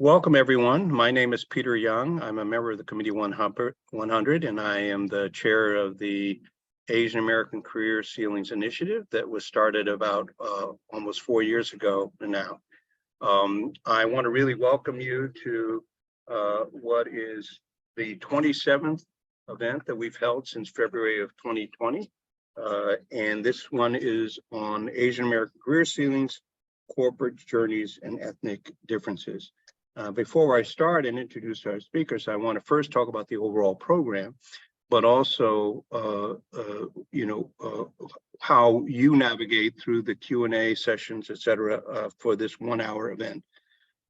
Welcome, everyone. My name is Peter Young. I'm a member of the Committee 100, and I am the chair of the Asian American Career Ceilings Initiative that was started about almost 4 years ago now. I want to really welcome you to what is the 27th event that we've held since February of 2020. And this one is on Asian American career ceilings, corporate journeys, and ethnic differences. Before I start and introduce our speakers, I want to first talk about the overall program, but also, how you navigate through the Q&A sessions, et cetera, for this 1 hour event.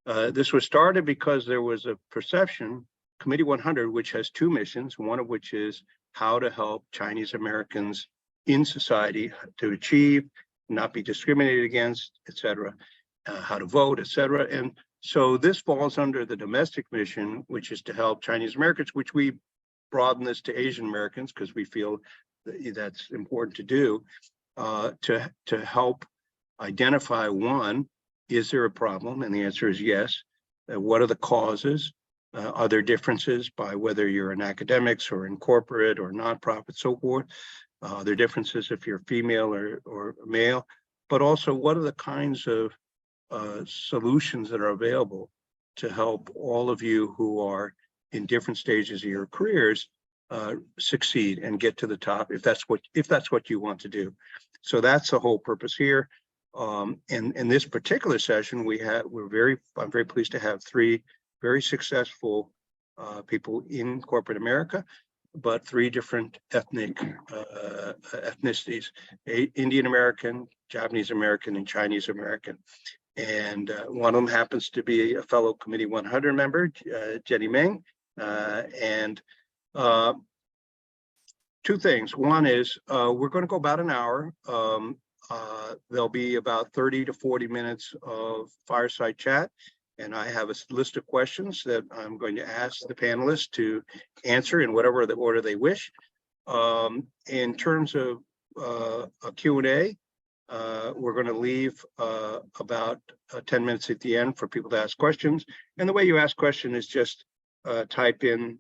This was started because there was a perception, Committee 100, which has two missions, one of which is how to help Chinese Americans in society to achieve, not be discriminated against, et cetera, how to vote, et cetera. And so this falls under the domestic mission, which is to help Chinese Americans, which we broaden this to Asian Americans because we feel that's important to do, to help identify, one, is there a problem? And the answer is yes. What are the causes? Are there differences by whether you're in academics or in corporate or nonprofit, so forth? Are there differences if you're female or male? But also, what are the kinds of solutions that are available to help all of you who are in different stages of your careers succeed and get to the top if that's what you want to do. So that's the whole purpose here. In this particular session, I'm very pleased to have three very successful people in corporate America, but three different ethnicities: Indian American, Japanese American, and Chinese American. And one of them happens to be a fellow Committee 100 member, Jenny Ming. Two things. One is we're going to go about an hour. There'll be about 30 to 40 minutes of fireside chat. And I have a list of questions that I'm going to ask the panelists to answer in whatever the order they wish. In terms of a Q&A, we're going to leave about 10 minutes at the end for people to ask questions. And the way you ask question is just type in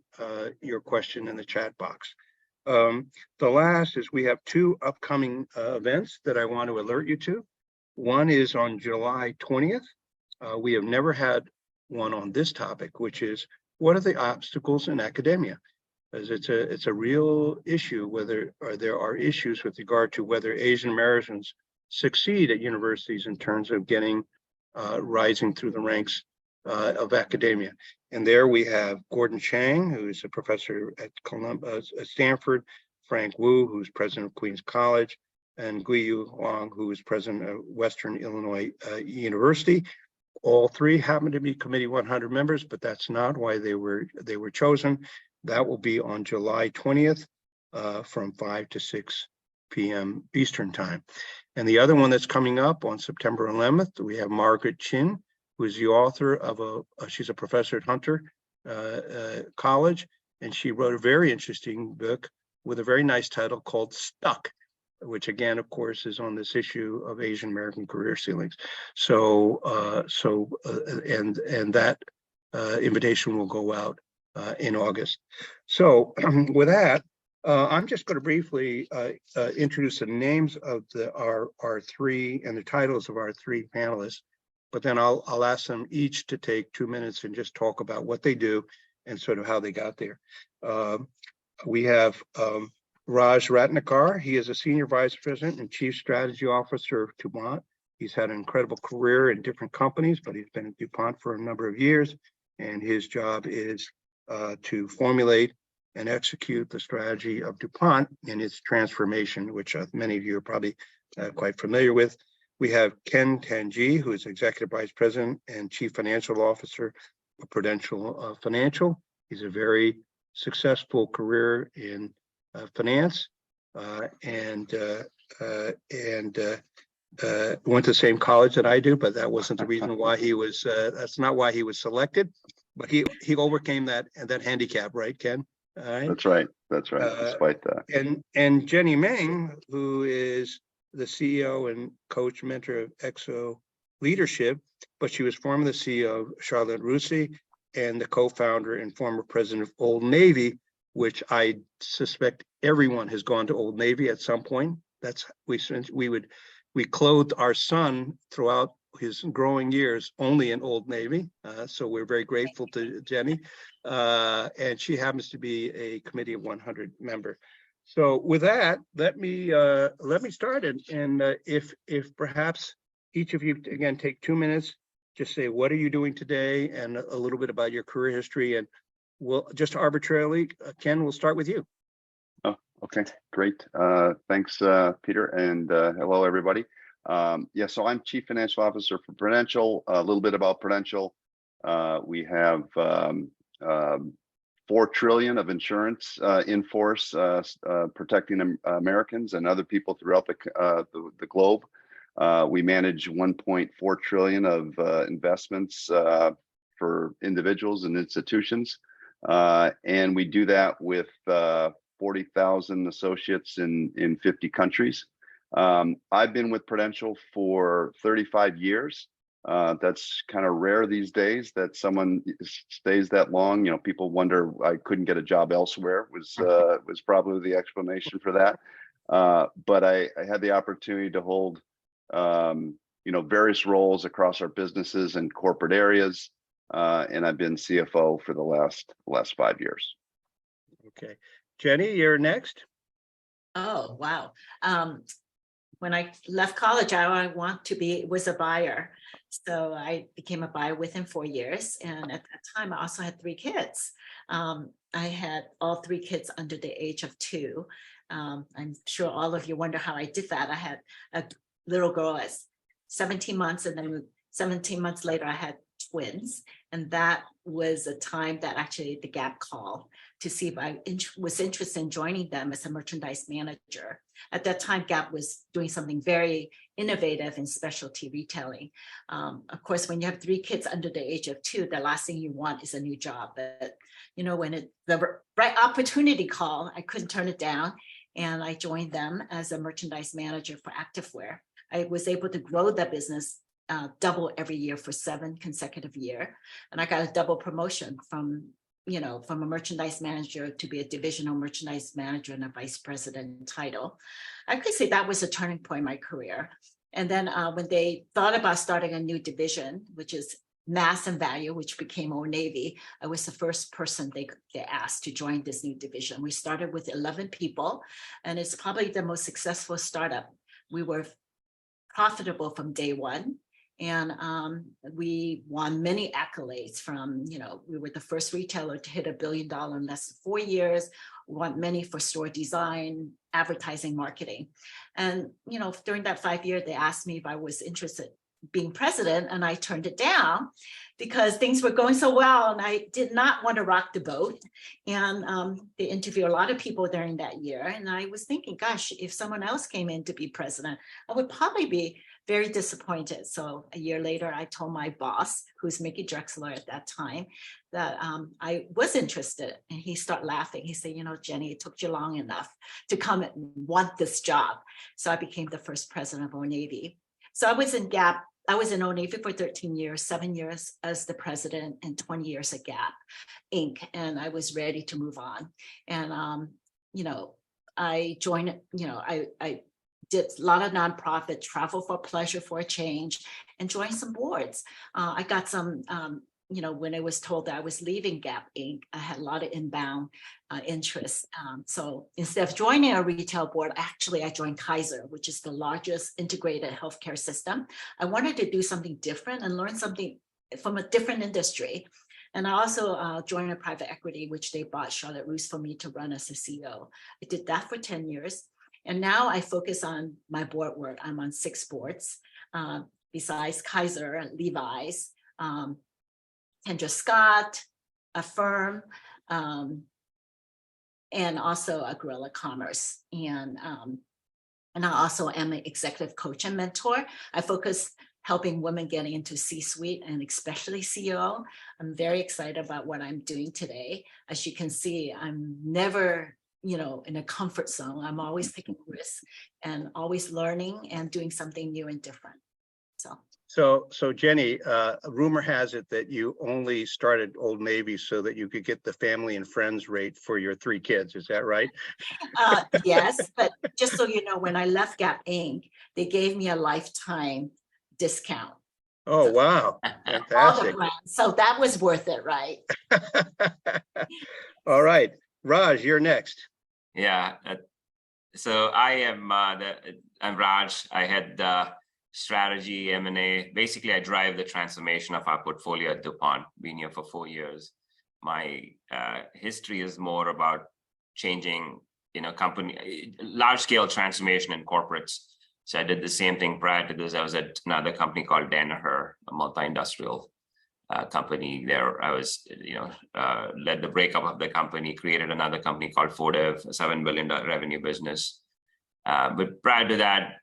your question in the chat box. The last is we have two upcoming events that I want to alert you to. One is on July 20th. We have never had one on this topic, which is what are the obstacles in academia? As it's a real issue whether there are issues with regard to whether Asian Americans succeed at universities in terms of getting rising through the ranks of academia. And there we have Gordon Chang, who's a professor at Stanford, Frank Wu, who's president of Queens College, and Guiyu Huang, who is president of Western Illinois University. All three happen to be Committee 100 members, but that's not why they were chosen. That will be on July 20th from 5 to 6 p.m. Eastern time. And the other one that's coming up on September 11th, we have Margaret Chin, who is the author of she's a professor at Hunter College, and she wrote a very interesting book with a very nice title called Stuck, which again, of course, is on this issue of Asian American career ceilings. So that invitation will go out in August. So with that, I'm just going to briefly introduce the names of our three and the titles of our three panelists, but then I'll ask them each to take 2 minutes and just talk about what they do and sort of how they got there. We have Raj Ratnakar. He is a Senior Vice President and Chief Strategy Officer of DuPont. He's had an incredible career in different companies, but he's been at DuPont for a number of years, and his job is to formulate and execute the strategy of DuPont in its transformation, which many of you are probably quite familiar with. We have Ken Tanji, who is Executive Vice President and Chief Financial Officer of Prudential Financial. He's a very successful career in finance and went to the same college that I do, but that wasn't the reason why he was, that's not why he was selected, but he overcame that handicap, right, Ken? All right. That's right. Despite that. And Jenny Ming, who is the CEO and coach mentor of ExCo Leadership, but she was formerly the CEO of Charlotte Russe and the co-founder and former president of Old Navy, which I suspect everyone has gone to Old Navy at some point. We clothed our son throughout his growing years only in Old Navy. So we're very grateful to Jenny. And she happens to be a Committee of 100 member. So with that, let me start. And if perhaps each of you, again, take 2 minutes, just say, what are you doing today? And a little bit about your career history. And we'll just arbitrarily, Ken, we'll start with you. Oh, okay, great. Thanks, Peter, and hello, everybody. So I'm Chief Financial Officer for Prudential. A little bit about Prudential. We have $4 trillion of insurance in force, protecting Americans and other people throughout the globe. We manage $1.4 trillion of investments for individuals and institutions, and we do that with 40,000 associates in 50 countries. I've been with Prudential for 35 years. That's kind of rare these days that someone stays that long. You know, people wonder I couldn't get a job elsewhere was probably the explanation for that. But I had the opportunity to hold various roles across our businesses and corporate areas, and I've been CFO for the last 5 years. Okay, Jenny, you're next. Oh wow! When I left college, I was a buyer, so I became a buyer within 4 years. And at that time, I also had 3 kids. I had all 3 kids under the age of 2. I'm sure all of you wonder how I did that. I had a little girl at 17 months, and then 17 months later, I had twins. And that was a time that actually the Gap called to see if I was interested in joining them as a merchandise manager. At that time, Gap was doing something very innovative in specialty retailing. Of course, when you have 3 kids under the age of 2, the last thing you want is a new job. But when the right opportunity called, I couldn't turn it down. And I joined them as a merchandise manager for activewear. I was able to grow the business double every year for 7 consecutive years. And I got a double promotion from a merchandise manager to be a divisional merchandise manager and a vice president title. I could say that was a turning point in my career. And then when they thought about starting a new division, which is mass and value, which became Old Navy, I was the first person they asked to join this new division. We started with 11 people, and it's probably the most successful startup. We were profitable from day one. And we won many accolades from, we were the first retailer to hit $1 billion in less than 4 years. We won many for store design, advertising, marketing. And, during that 5 years, they asked me if I was interested in being president, and I turned it down because things were going so well and I did not want to rock the boat. And they interviewed a lot of people during that year. And I was thinking, gosh, if someone else came in to be president, I would probably be very disappointed. So a year later, I told my boss, who's Mickey Drexler at that time, that I was interested. And he started laughing. He said, Jenny, it took you long enough to come and want this job. So I became the first president of Old Navy. So I was in Gap. I was in Old Navy for 13 years, 7 years as the president and 20 years at Gap Inc. And I was ready to move on. And, I joined, I did a lot of nonprofit, travel for pleasure for a change, and joined some boards. I got some, when I was told that I was leaving Gap Inc., I had a lot of inbound interest. So instead of joining a retail board, I joined Kaiser, which is the largest integrated healthcare system. I wanted to do something different and learn something from a different industry. And I also joined a private equity, which they bought Charlotte Russe for me to run as a CEO. I did that for 10 years. And now I focus on my board work. I'm on 6 boards, besides Kaiser, Levi's, Kendra Scott, Affirm, and also a Guerrilla Commerce. And I also am an executive coach and mentor. I focus helping women getting into C-suite and especially CEO. I'm very excited about what I'm doing today. As you can see, I'm never in a comfort zone. I'm always taking risks and always learning and doing something new and different. So Jenny, rumor has it that you only started Old Navy so that you could get the family and friends rate for your 3 kids. Is that right? Yes, but just so you know, when I left Gap Inc., they gave me a lifetime discount. Oh, wow. All the Fantastic. brands. So that was worth it, right? All right. Raj, you're next. Yeah. So I am I'm Raj. I had strategy, M&A. Basically, I drive the transformation of our portfolio at DuPont. Been here for 4 years. My history is more about changing, company, large scale transformation in corporates. So I did the same thing prior to this. I was at another company called Danaher, a multi-industrial company. There, I was, led the breakup of the company, created another company called Fortive, a $7 billion revenue business. But prior to that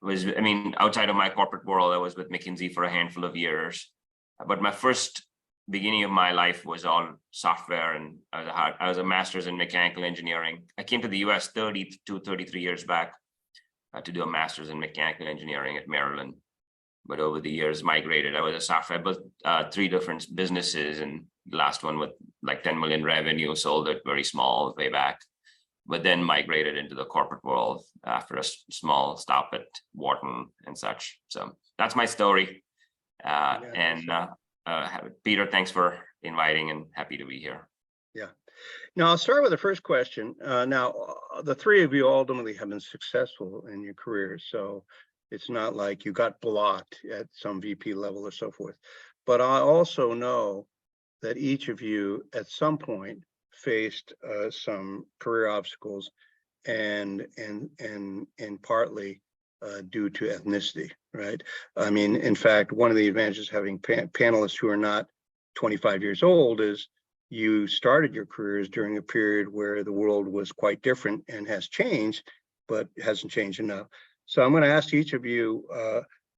outside of my corporate world, I was with McKinsey for a handful of years. But my first beginning of my life was all software, and I was a master's in mechanical engineering. I came to the US 33 years back to do a master's in mechanical engineering at Maryland. But over the years migrated. I was a software, built 3 different businesses, and the last one with like 10 million revenue, sold it very small way back, but then migrated into the corporate world after a small stop at Wharton and such. So that's my story. Peter, thanks for inviting, and happy to be here. Yeah. Now I'll start with the first question. Now, the 3 of you ultimately have been successful in your careers. So it's not like you got blocked at some VP level or so forth. But I also know that each of you at some point faced some career obstacles, and partly due to ethnicity, right? I mean, in fact, one of the advantages of having panelists who are not 25 years old is you started your careers during a period where the world was quite different and has changed, but hasn't changed enough. So I'm going to ask each of you,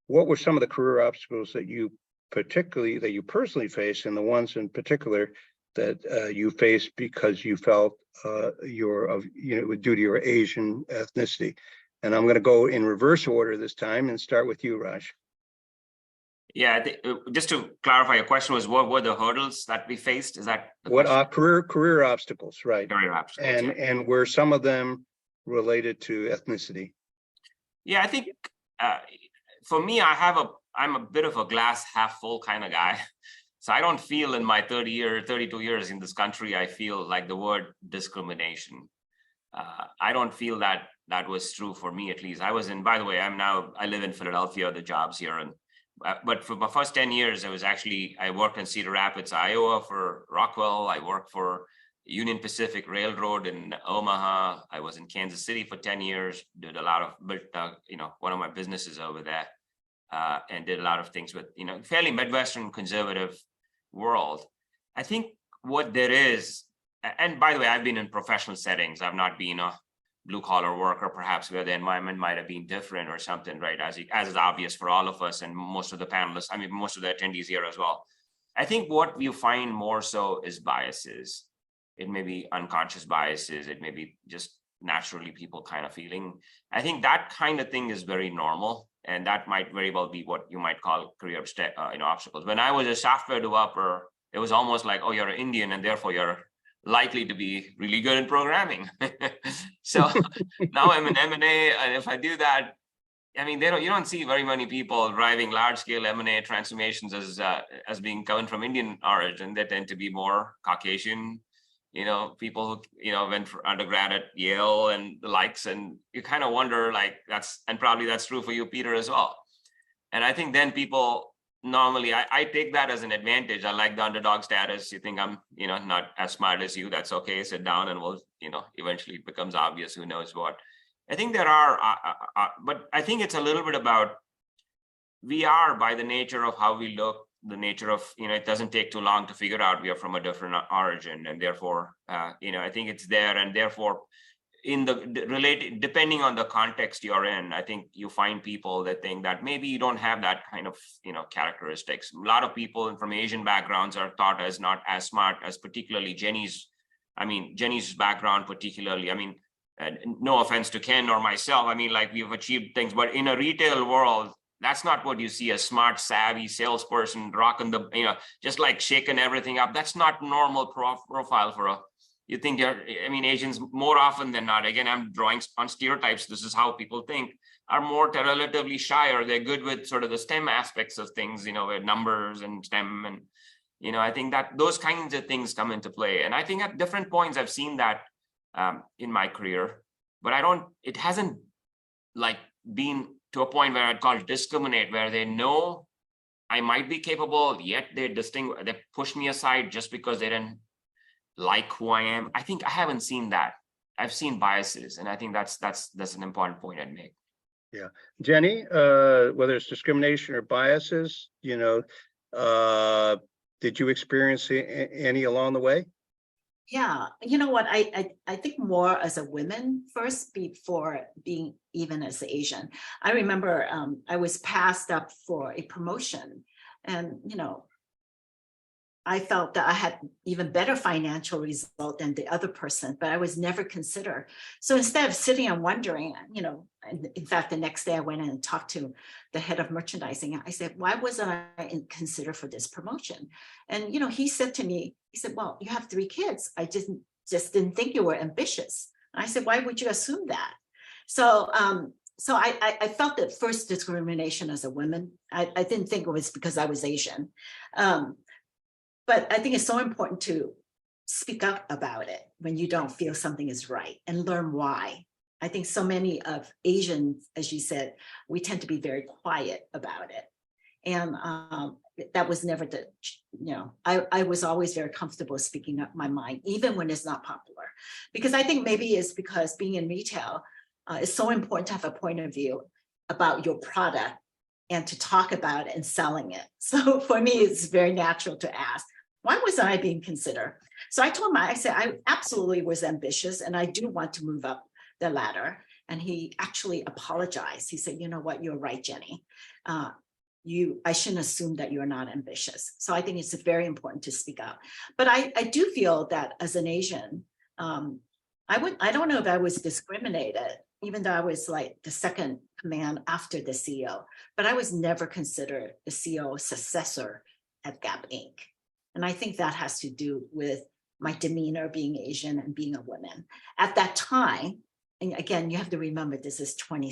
what were some of the career obstacles that you personally faced, and the ones in particular that you faced because you felt due to your Asian ethnicity? And I'm going to go in reverse order this time and start with you, Raj. Yeah, I think, just to clarify, your question was what were the hurdles that we faced? Is that the what question? career obstacles, right? Career obstacles, and were some of them related to ethnicity? Yeah, I think for me, I'm a bit of a glass half full kind of guy. So I don't feel in my 32 years in this country, I feel like the word discrimination. I don't feel that was true for me, at least. By the way, I live in Philadelphia, the jobs here. But for my first 10 years, I worked in Cedar Rapids, Iowa for Rockwell. I worked for Union Pacific Railroad in Omaha. I was in Kansas City for 10 years, did a lot of, one of my businesses over there, and did a lot of things with, fairly Midwestern conservative world. I think what there is, and by the way, I've been in professional settings. I've not been a blue collar worker, perhaps where the environment might have been different or something, right? As is obvious for all of us and most of the panelists, most of the attendees here as well. I think what you find more so is biases. It may be unconscious biases. It may be just naturally people kind of feeling. I think that kind of thing is very normal. And that might very well be what you might call career obstacles. When I was a software developer, it was almost like, oh, you're an Indian and therefore you're likely to be really good in programming. So now I'm in M&A, and if I do that, you don't see very many people driving large scale M&A transformations as being coming from Indian origin. They tend to be more Caucasian, people who went for undergrad at Yale and the likes, and you kind of wonder probably that's true for you, Peter, as well. And I think then people normally, I take that as an advantage. I like the underdog status. You think I'm, not as smart as you, that's okay. Sit down and we'll, eventually it becomes obvious who knows what. I think there are, but I think it's a little bit about, we are, by the nature of how we look, the nature of, it doesn't take too long to figure out we are from a different origin. And therefore, I think it's there. And therefore, depending on the context you're in, I think you find people that think that maybe you don't have that kind of, characteristics. A lot of people from Asian backgrounds are thought as not as smart as particularly Jenny's background particularly. No offense to Ken or myself. We've achieved things, but in a retail world, that's not what you see, a smart, savvy salesperson rocking the, just like shaking everything up. That's not normal profile for a, you think Asians more often than not, again, I'm drawing on stereotypes. This is how people think, are more relatively shy, or they're good with sort of the STEM aspects of things, with numbers and STEM. And, I think that those kinds of things come into play. And I think at different points, I've seen that in my career, but it hasn't like been to a point where I'd call it discriminate, where they know I might be capable, yet they push me aside just because they didn't like who I am. I think I haven't seen that. I've seen biases, and I think that's an important point I'd make. Yeah, Jenny, whether it's discrimination or biases, did you experience any along the way? Yeah, you know what? I think more as a woman first before being even as an Asian. I remember I was passed up for a promotion, and I felt that I had even better financial result than the other person, but I was never considered. So instead of sitting and wondering, in fact, the next day I went in and talked to the head of merchandising. I said, why wasn't I considered for this promotion? And, he said to me, well, you have 3 kids. I just didn't think you were ambitious. And I said, why would you assume that? So I felt that first discrimination as a woman. I didn't think it was because I was Asian. But I think it's so important to speak up about it when you don't feel something is right and learn why. I think so many of Asians, as you said, we tend to be very quiet about it. And that was never I was always very comfortable speaking up my mind, even when it's not popular. Because I think maybe it's because being in retail, it's so important to have a point of view about your product and to talk about it and selling it. So for me, it's very natural to ask, why wasn't I being considered? So I told him, I said, I absolutely was ambitious and I do want to move up the ladder. And he actually apologized. He said, you know what, you're right, Jenny. I shouldn't assume that you're not ambitious. So I think it's very important to speak up. But I do feel that as an Asian, I don't know if I was discriminated, even though I was like the second command after the CEO, but I was never considered the CEO successor at Gap Inc. And I think that has to do with my demeanor being Asian and being a woman. At that time, and again, you have to remember this is 20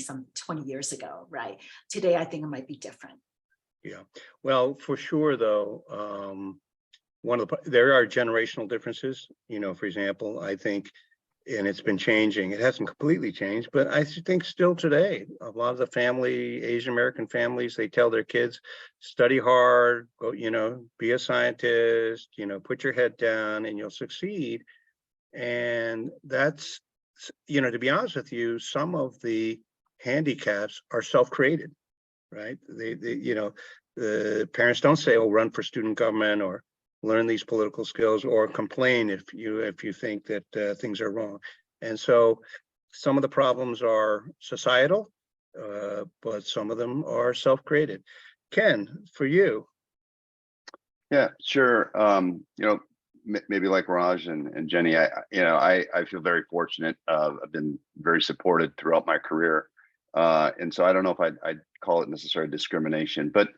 years ago, right? Today, I think it might be different. Yeah, well, for sure, though, there are generational differences. For example, I think, and it's been changing. It hasn't completely changed, but I think still today, a lot of the Asian American families, they tell their kids, study hard, go, be a scientist, put your head down and you'll succeed. And that's, to be honest with you, some of the handicaps are self-created, right? The parents don't say, oh, run for student government or learn these political skills or complain if you think that things are wrong. And so some of the problems are societal, but some of them are self-created. Ken, for you. Yeah, sure. Maybe like Raj and Jenny, I feel very fortunate. I've been very supported throughout my career. And so I don't know if I'd call it necessarily discrimination, but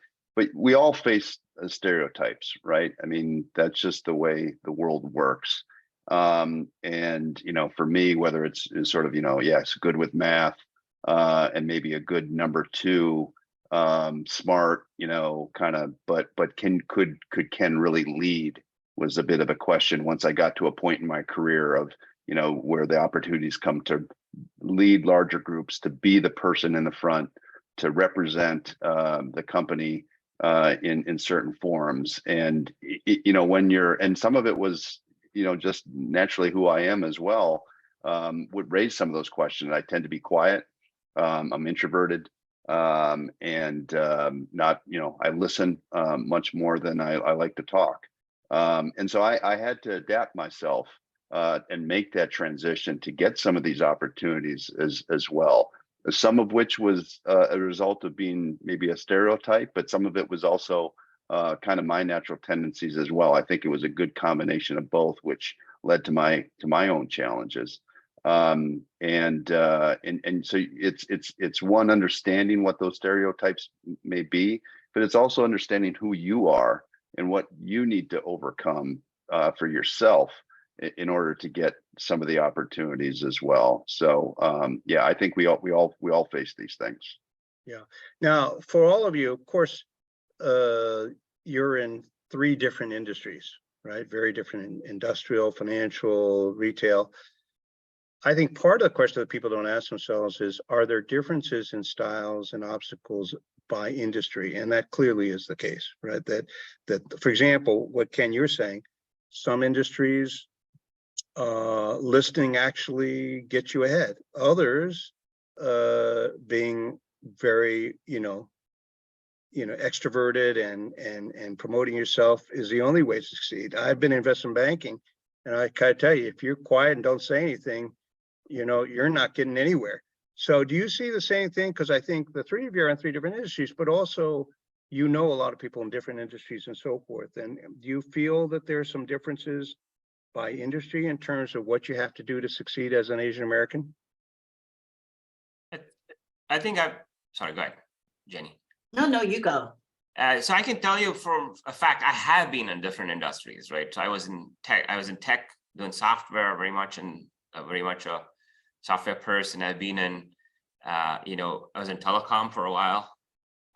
we all face stereotypes, right? I mean, that's just the way the world works. And, for me, whether it's sort of, yes, good with math, and maybe a good number 2, smart, kind of, but could Ken really lead was a bit of a question once I got to a point in my career of, where the opportunities come to lead larger groups, to be the person in the front, to represent the company in certain forums. And, and some of it was, just naturally who I am as well, would raise some of those questions. I tend to be quiet. I'm introverted, and not, I listen much more than I like to talk. And so I had to adapt myself and make that transition to get some of these opportunities as well. Some of which was a result of being maybe a stereotype, but some of it was also kind of my natural tendencies as well. I think it was a good combination of both, which led to my own challenges. And so it's one, understanding what those stereotypes may be, but it's also understanding who you are and what you need to overcome for yourself in order to get some of the opportunities as well. So yeah, I think we all face these things. Yeah. Now, for all of you, of course, you're in 3 different industries, right? Very different: industrial, financial, retail. I think part of the question that people don't ask themselves is, are there differences in styles and obstacles by industry? And that clearly is the case, right? That for example, what Ken, you're saying, some industries listening actually gets you ahead. Others being very, extroverted and promoting yourself is the only way to succeed. I've been in investment banking, and I gotta tell you, if you're quiet and don't say anything, you're not getting anywhere. So do you see the same thing? Because I think the 3 of you are in 3 different industries, but also, a lot of people in different industries and so forth. And do you feel that there's some differences by industry in terms of what you have to do to succeed as an Asian American? I think sorry, go ahead, Jenny. No, you go. So I can tell you for a fact, I have been in different industries, right? So I was in tech doing software, very much a software person. I've been in, I was in telecom for a while.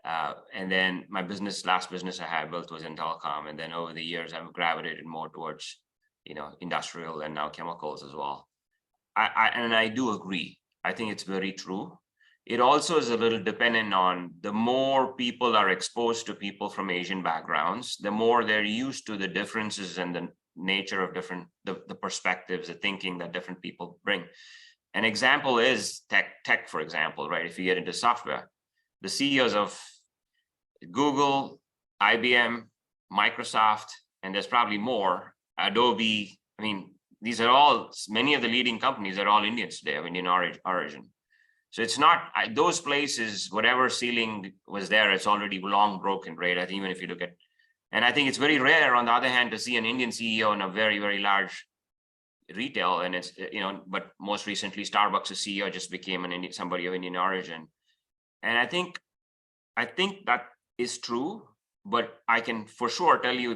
And then my last business I had built was in telecom. And then over the years, I've gravitated more towards, industrial and now chemicals as well. I do agree. I think it's very true. It also is a little dependent on the more people are exposed to people from Asian backgrounds, the more they're used to the differences and the nature of the perspectives, the thinking that different people bring. An example is tech, for example, right? If you get into software, the CEOs of Google, IBM, Microsoft, and there's probably more, Adobe. I mean, many of the leading companies are all Indians today, of Indian origin. So it's not those places, whatever ceiling was there, it's already long broken, right? I think even if you look at, and I think it's very rare, on the other hand, to see an Indian CEO in a very, very large retail. And it's, but most recently, Starbucks' CEO just became somebody of Indian origin. And I think that is true, but I can for sure tell you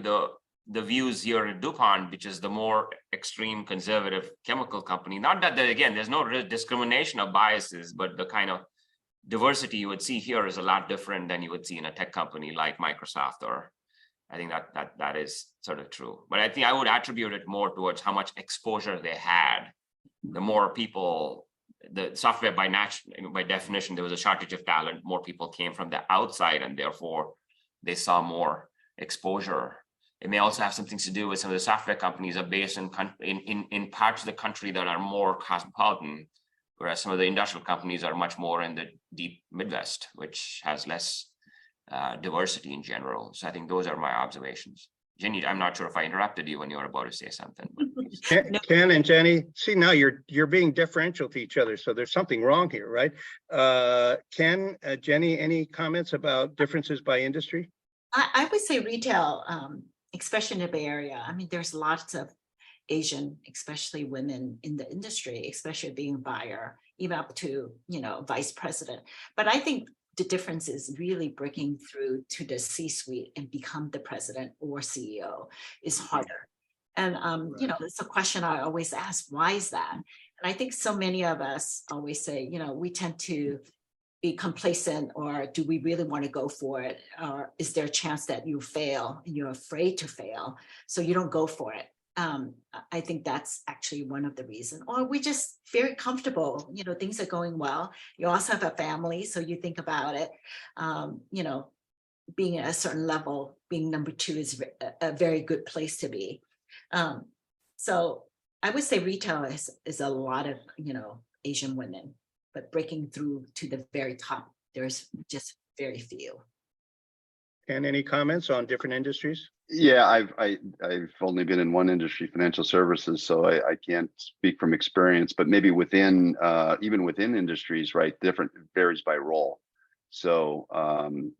the views here at DuPont, which is the more extreme conservative chemical company. Not that, again, there's no discrimination or biases, but the kind of diversity you would see here is a lot different than you would see in a tech company like Microsoft. Or I think that is sort of true. But I think I would attribute it more towards how much exposure they had. The more people, the software by definition, there was a shortage of talent. More people came from the outside, and therefore they saw more exposure. It may also have something to do with some of the software companies are based in parts of the country that are more cosmopolitan, whereas some of the industrial companies are much more in the deep Midwest, which has less diversity in general. So I think those are my observations. Jenny, I'm not sure if I interrupted you when you were about to say something. But Ken and Jenny, see, now you're being differential to each other, so there's something wrong here, right? Ken, Jenny, any comments about differences by industry? I would say retail, especially in the Bay Area. I mean, there's lots of Asian, especially women in the industry, especially being a buyer, even up to, vice president. But I think the difference is really breaking through to the C-suite and become the president or CEO is harder. And, it's a question I always ask, why is that? And I think so many of us always say, we tend to be complacent, or do we really want to go for it? Or is there a chance that you fail and you're afraid to fail, so you don't go for it? I think that's actually one of the reasons. Or we just very comfortable, things are going well. You also have a family, so you think about it. Being at a certain level, being number 2 is a very good place to be. So I would say retail is a lot of, Asian women, but breaking through to the very top, there's just very few. And any comments on different industries? Yeah, I've only been in one industry, financial services, so I can't speak from experience, but maybe even within industries, right, different varies by role. So,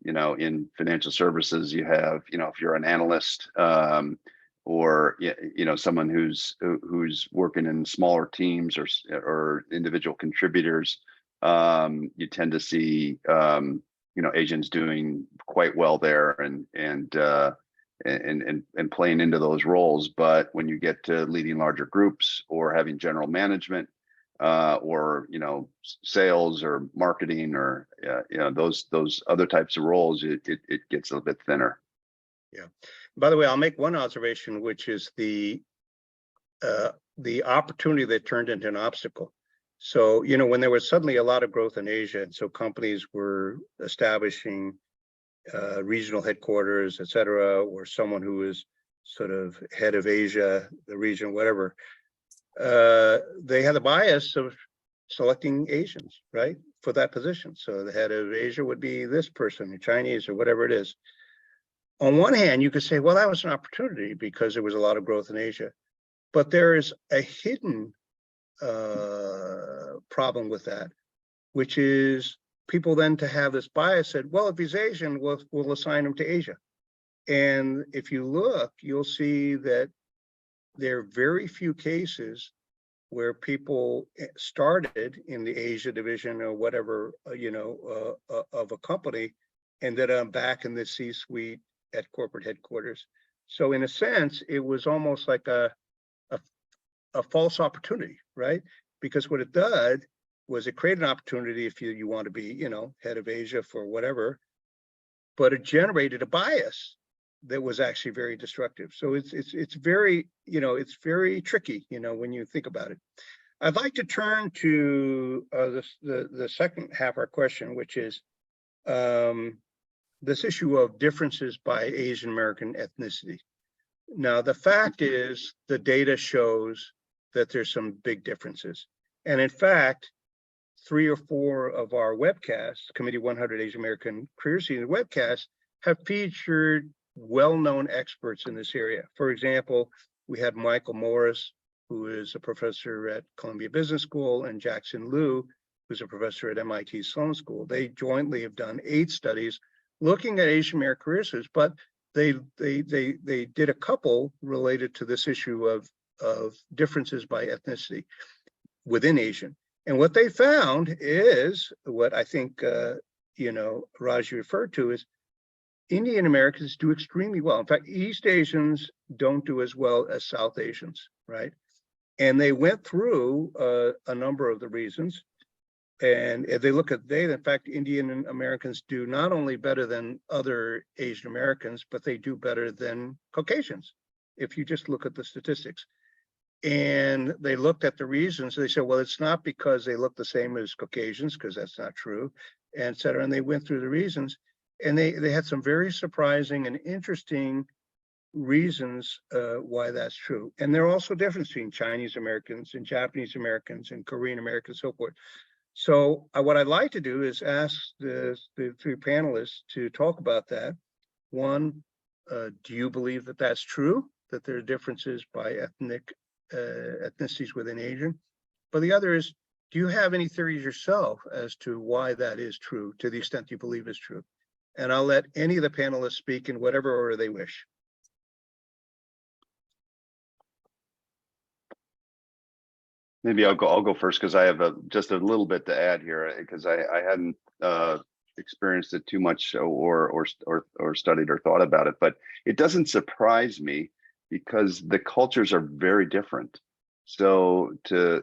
in financial services, you have, if you're an analyst, or someone who's working in smaller teams or individual contributors, you tend to see Asians doing quite well there and playing into those roles. But when you get to leading larger groups or having general management, or sales or marketing or those other types of roles, it gets a little bit thinner. Yeah. By the way, I'll make one observation, which is the opportunity that turned into an obstacle. So, when there was suddenly a lot of growth in Asia, and so companies were establishing regional headquarters, et cetera, or someone who was sort of head of Asia, the region, whatever, they had the bias of selecting Asians, right, for that position. So the head of Asia would be this person, the Chinese or whatever it is. On one hand, you could say, well, that was an opportunity because there was a lot of growth in Asia. But there is a hidden problem with that, which is people then to have this bias said, well, if he's Asian, we'll assign him to Asia. And if you look, you'll see that there are very few cases where people started in the Asia division or whatever, of a company, and that I'm back in the C-suite at corporate headquarters. So in a sense, it was almost like a false opportunity, right? Because what it did was it created an opportunity if you want to be, head of Asia for whatever, but it generated a bias that was actually very destructive. So it's very, it's very tricky, when you think about it. I'd like to turn to the second half of our question, which is this issue of differences by Asian American ethnicity. Now, the fact is the data shows that there's some big differences. And in fact, 3 or 4 of our webcasts, Committee 100 Asian American Career Season webcasts, have featured well-known experts in this area. For example, we had Michael Morris, who is a professor at Columbia Business School, and Jackson Liu, who's a professor at MIT Sloan School. They jointly have done 8 studies looking at Asian American career suits, but they did a couple related to this issue of differences by ethnicity within Asian. And what they found is what I think Raj referred to is Indian Americans do extremely well. In fact, East Asians don't do as well as South Asians, right? And they went through a number of the reasons. And if they look at data, in fact, Indian Americans do not only better than other Asian Americans, but they do better than Caucasians, if you just look at the statistics. And they looked at the reasons. They said, well, it's not because they look the same as Caucasians, because that's not true, and et cetera. And they went through the reasons. And they had some very surprising and interesting reasons why that's true. And there are also differences between Chinese Americans and Japanese Americans and Korean Americans, and so forth. So what I'd like to do is ask the 3 panelists to talk about that. One, do you believe that that's true, that there are differences by ethnicities within Asian? But the other is, do you have any theories yourself as to why that is true, to the extent you believe is true? And I'll let any of the panelists speak in whatever order they wish. Maybe I'll go first because I have just a little bit to add here, because I hadn't experienced it too much or studied or thought about it. But it doesn't surprise me because the cultures are very different. So to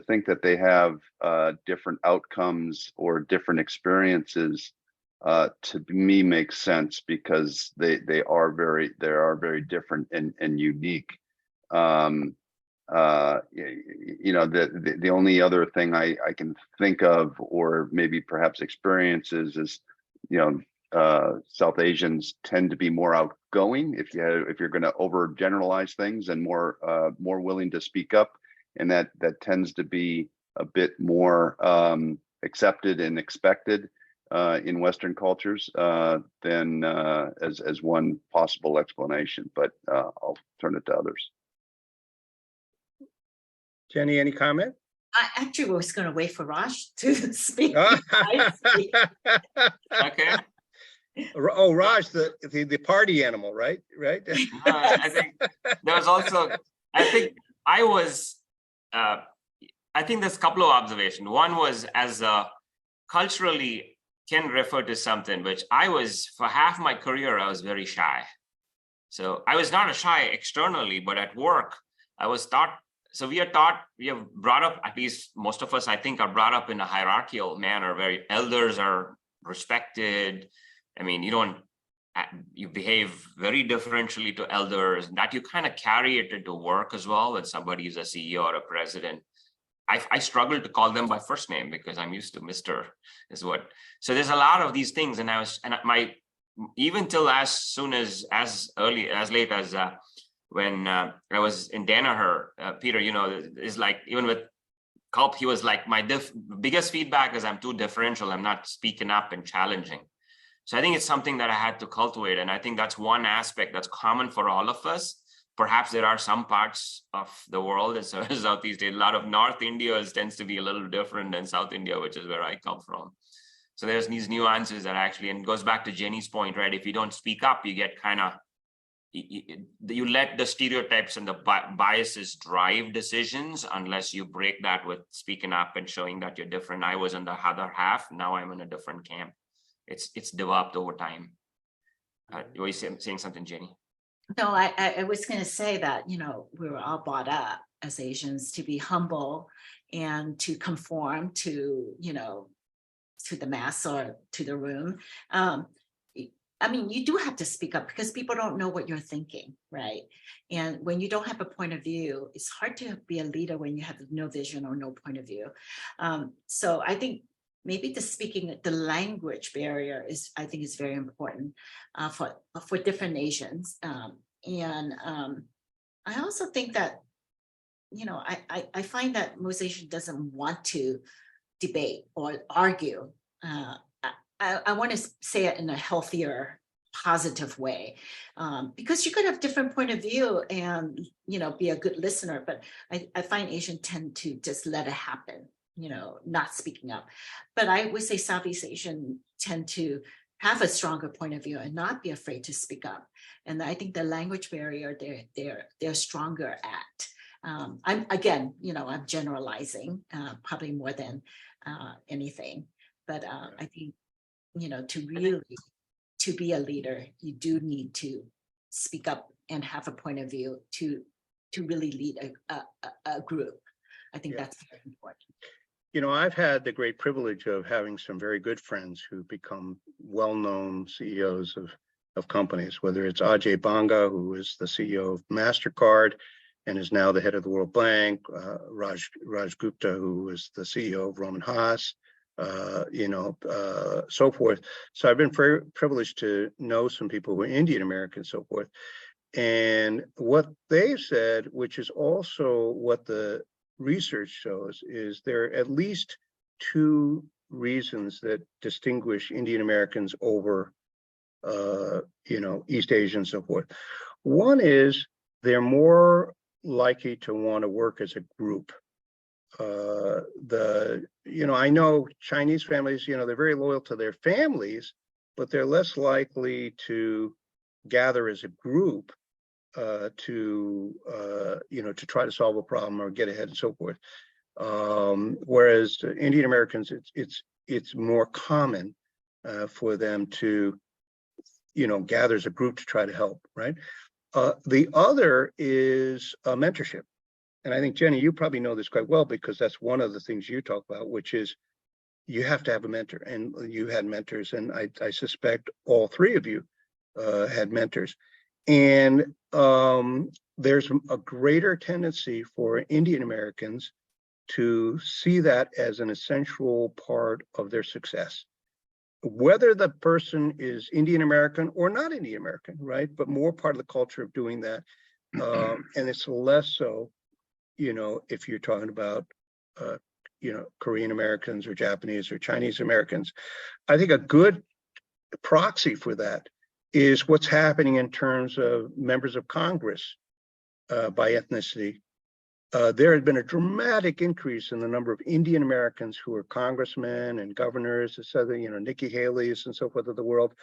think that they have different outcomes or different experiences, to me makes sense, because they are very different and unique. The only other thing I can think of, or maybe perhaps experiences, is South Asians tend to be more outgoing if you're going to overgeneralize things, and more willing to speak up, and that tends to be a bit more accepted and expected in Western cultures than as one possible explanation. But I'll turn it to others. Jenny, any comment? I actually was going to wait for Raj to speak. Okay. Oh, Raj, the party animal, right? Right? I think there was also, I think I was, I think there's a couple of observations. One was as culturally, Ken referred to something which I was, for half my career, I was very shy. So I was not shy externally, but at work, I was taught, so we are brought up, at least most of us, I think, are brought up in a hierarchical manner where elders are respected. I mean, you behave very differentially to elders, that you kind of carry it into work as well. When somebody is a CEO or a president, I struggle to call them by first name because I'm used to Mr. is what. So there's a lot of these things, and even till as late as when I was in Danaher, Peter, is like, even with Culp, he was like, my biggest feedback is I'm too differential. I'm not speaking up and challenging. So I think it's something that I had to cultivate. And I think that's one aspect that's common for all of us. Perhaps there are some parts of the world in Southeast Asia. A lot of North India tends to be a little different than South India, which is where I come from. So there's these nuances that actually, and it goes back to Jenny's point, right? If you don't speak up, you get kind of, you let the stereotypes and the biases drive decisions unless you break that with speaking up and showing that you're different. I was in the other half, now I'm in a different camp. It's developed over time. Were you saying something, Jenny? No, I was going to say that, we were all brought up as Asians to be humble and to conform to, to the mass or to the room. I mean, you do have to speak up because people don't know what you're thinking, right? And when you don't have a point of view, it's hard to be a leader when you have no vision or no point of view. So I think maybe the language barrier I think is very important for different nations. And I also think that, I find that most Asians doesn't want to debate or argue. I want to say it in a healthier, positive way, because you could have different point of view and, be a good listener, but I find Asians tend to just let it happen, not speaking up. But I would say Southeast Asian tend to have a stronger point of view and not be afraid to speak up. And I think the language barrier they're stronger at. I'm generalizing probably more than anything, but I think, to be a leader, you do need to speak up and have a point of view to really lead a group. I think that's very important. I've had the great privilege of having some very good friends who become well-known CEOs of companies, whether it's Ajay Banga, who is the CEO of MasterCard and is now the head of the World Bank, Raj Gupta, who is the CEO of Roman Haas, so forth. So I've been very privileged to know some people who are Indian American and so forth. And what they've said, which is also what the research shows, is there are at least two reasons that distinguish Indian Americans over, East Asian and so forth. One is they're more likely to want to work as a group. I know Chinese families, they're very loyal to their families, but they're less likely to gather as a group to try to solve a problem or get ahead and so forth. Whereas Indian Americans, it's more common for them to, gather as a group to try to help, right? The other is mentorship. And I think, Jenny, you probably know this quite well because that's one of the things you talk about, which is you have to have a mentor. And you had mentors, and I suspect all three of you had mentors. And there's a greater tendency for Indian Americans to see that as an essential part of their success, whether the person is Indian American or not Indian American, right? But more part of the culture of doing that. And it's less so, if you're talking about, Korean Americans or Japanese or Chinese Americans. I think a good proxy for that is what's happening in terms of members of Congress by ethnicity. There had been a dramatic increase in the number of Indian Americans who are congressmen and governors, etc., Nikki Haley's and so forth of the world.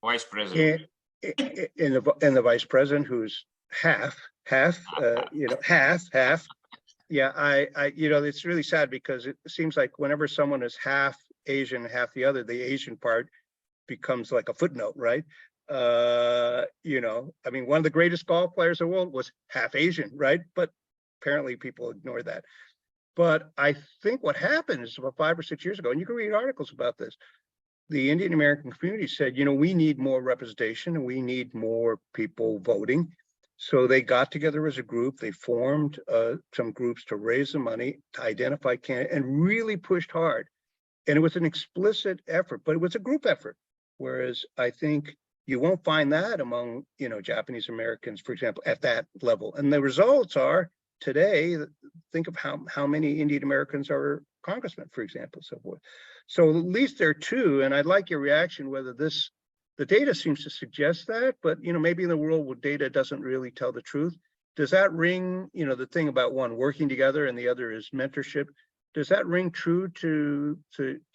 Vice president. And the vice president, who's half, half. Yeah, I, it's really sad because it seems like whenever someone is half Asian, half the other, the Asian part becomes like a footnote, right? I mean, one of the greatest golf players in the world was half Asian, right? But apparently people ignore that. But I think what happened is about 5 or 6 years ago, and you can read articles about this, the Indian American community said, we need more representation and we need more people voting. So they got together as a group. They formed some groups to raise the money, to identify candidates, and really pushed hard. And it was an explicit effort, but it was a group effort. Whereas I think you won't find that among, Japanese Americans, for example, at that level. And the results are today, think of how many Indian Americans are congressmen, for example, so forth. So at least there are two, and I'd like your reaction whether the data seems to suggest that, but maybe in the world where data doesn't really tell the truth. Does that ring, the thing about one working together and the other is mentorship? Does that ring true to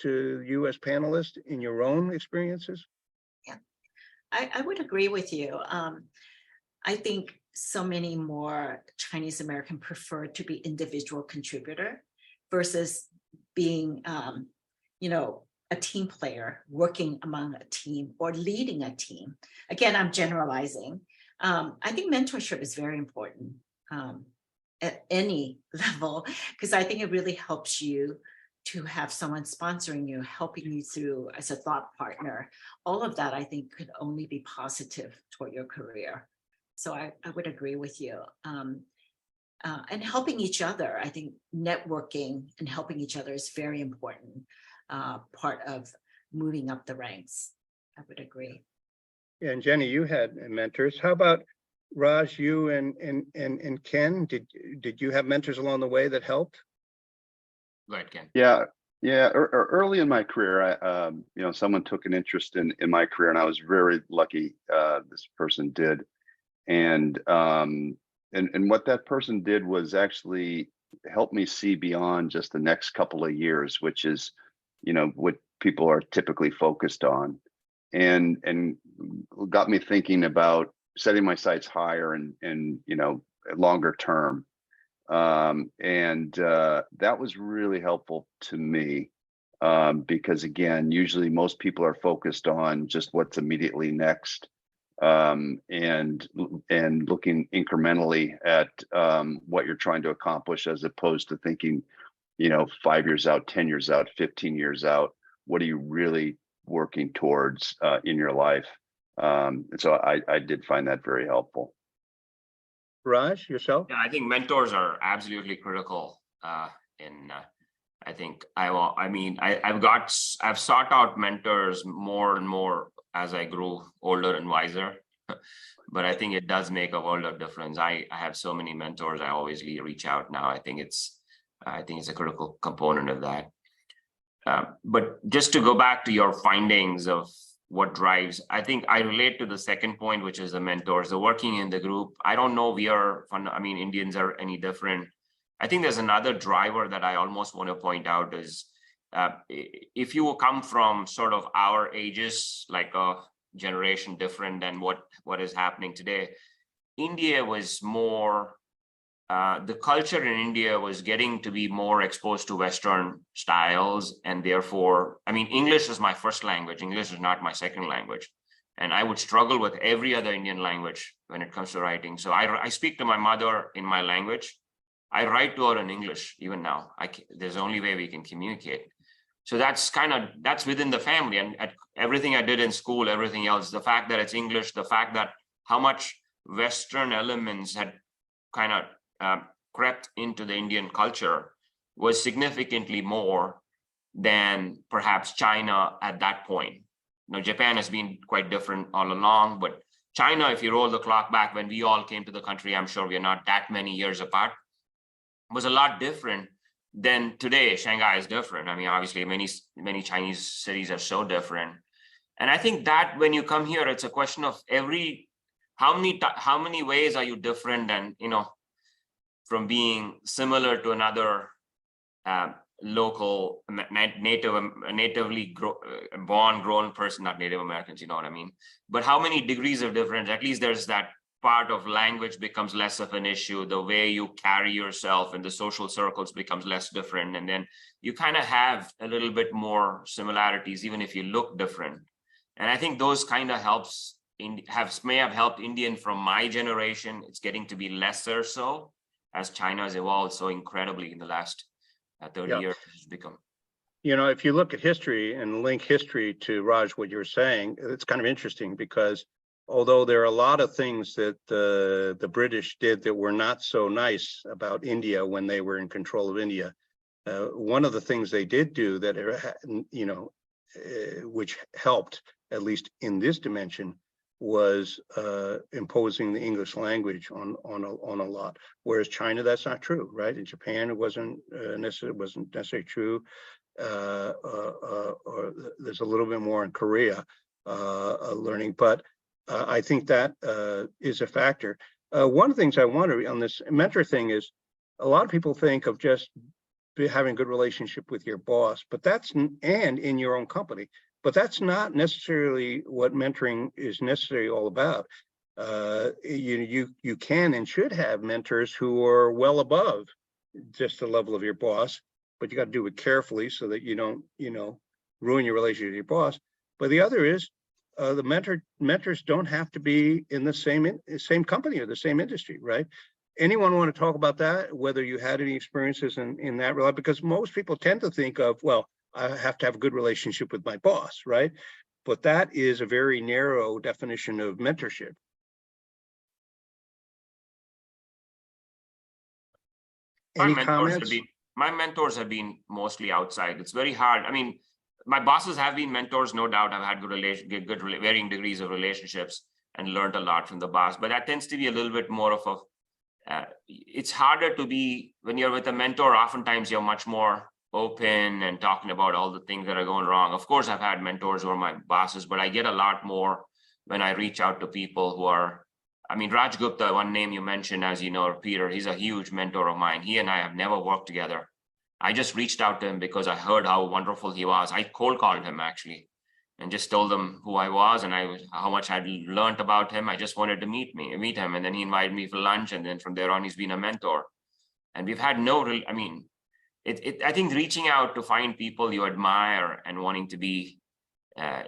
you as panelists in your own experiences? Yeah, I would agree with you. I think so many more Chinese American prefer to be individual contributor versus being, a team player, working among a team or leading a team. Again, I'm generalizing. I think mentorship is very important at any level, because I think it really helps you to have someone sponsoring you, helping you through as a thought partner. All of that, I think, could only be positive toward your career. So I would agree with you. And helping each other, I think networking and helping each other is very important part of moving up the ranks. I would agree. Yeah, and Jenny, you had mentors. How about Raj, you and Ken? Did you have mentors along the way that helped? Go ahead, Ken. Yeah. Early in my career, someone took an interest in my career, and I was very lucky. This person did, and what that person did was actually help me see beyond just the next couple of years, which is, what people are typically focused on, and got me thinking about setting my sights higher and longer term. That was really helpful to me, because again, usually most people are focused on just what's immediately next, and looking incrementally at what you're trying to accomplish, as opposed to thinking, 5 years out, 10 years out, 15 years out, what are you really working towards in your life? And so I did find that very helpful. Raj, yourself? Yeah, I think mentors are absolutely critical. I think I've sought out mentors more and more as I grew older and wiser. But I think it does make a world of difference. I have so many mentors. I always reach out now. I think it's a critical component of that. But just to go back to your findings of what drives, I think I relate to the second point, which is the mentors, the working in the group. I don't know Indians are any different. I think there's another driver that I almost want to point out is if you come from sort of our ages, like a generation different than what is happening today, India was more, the culture in India was getting to be more exposed to Western styles. And therefore, English is my first language. English is not my second language. And I would struggle with every other Indian language when it comes to writing. So I speak to my mother in my language. I write to her in English even now. There's the only way we can communicate. So that's within the family, and everything I did in school, everything else, the fact that it's English, the fact that how much Western elements had kind of crept into the Indian culture was significantly more than perhaps China at that point. Now, Japan has been quite different all along, but China, if you roll the clock back when we all came to the country, I'm sure we're not that many years apart, was a lot different than today. Shanghai is different. Obviously, many Chinese cities are so different. And I think that when you come here, it's a question of how many ways are you different and, from being similar to another local natively born, grown person, not Native Americans, you know what I mean? But how many degrees of difference? At least there's that part of language becomes less of an issue. The way you carry yourself in the social circles becomes less different. And then you kind of have a little bit more similarities, even if you look different. And I think those kind of may have helped Indian from my generation. It's getting to be lesser so as China has evolved so incredibly in the last 30 years. It's become. You know, if you look at history and link history to Raj, what you're saying, it's kind of interesting because although there are a lot of things that the British did that were not so nice about India when they were in control of India, one of the things they did do that, you know, which helped, at least in this dimension, was imposing the English language on a lot. Whereas China, that's not true, right? In Japan, it wasn't necessarily true. Or there's a little bit more in Korea learning, but I think that is a factor. One of the things I wonder on this mentor thing is a lot of people think of just having a good relationship with your boss, but and in your own company. But that's not necessarily what mentoring is necessarily all about. You can and should have mentors who are well above just the level of your boss, but you got to do it carefully so that you don't, ruin your relationship with your boss. But the other is the mentors don't have to be in the same company or the same industry, right? Anyone want to talk about that? Whether you had any experiences in that regard? Because most people tend to think of, well, I have to have a good relationship with my boss, right? But that is a very narrow definition of mentorship. Any comments? My mentors have been mostly outside. It's very hard. I mean, my bosses have been mentors, no doubt. I've had varying degrees of relationships and learned a lot from the boss. But that tends to be a little bit more of it's harder to be, when you're with a mentor, oftentimes you're much more open and talking about all the things that are going wrong. Of course, I've had mentors who are my bosses, but I get a lot more when I reach out to people who are, I mean, Raj Gupta, one name you mentioned, as you know, Peter, he's a huge mentor of mine. He and I have never worked together. I just reached out to him because I heard how wonderful he was. I cold called him actually and just told him who I was and how much I'd learned about him. I just wanted to meet him. And then he invited me for lunch. And then from there on, he's been a mentor. And we've had I think reaching out to find people you admire and wanting to be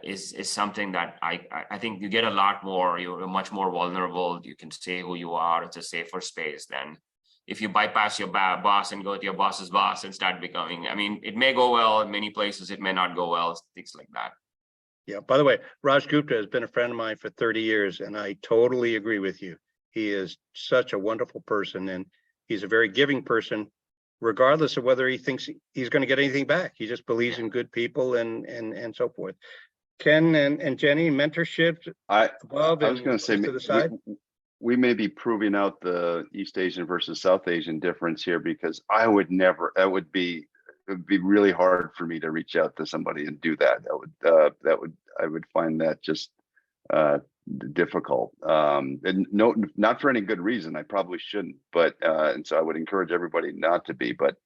is something that I think you get a lot more. You're much more vulnerable. You can say who you are. It's a safer space than if you bypass your boss and go to your boss's boss and start becoming. I mean, it may go well in many places. It may not go well. Things like that. Yeah. By the way, Raj Gupta has been a friend of mine for 30 years, and I totally agree with you. He is such a wonderful person, and he's a very giving person, regardless of whether he thinks he's going to get anything back. He just believes in good people and so forth. Ken and Jenny, mentorship above I was going to say, to the side. We may be proving out the East Asian versus South Asian difference here, because I would never, it would be really hard for me to reach out to somebody and do that. I would find that just difficult, and not for any good reason. I probably shouldn't, but and so I would encourage everybody not to be, but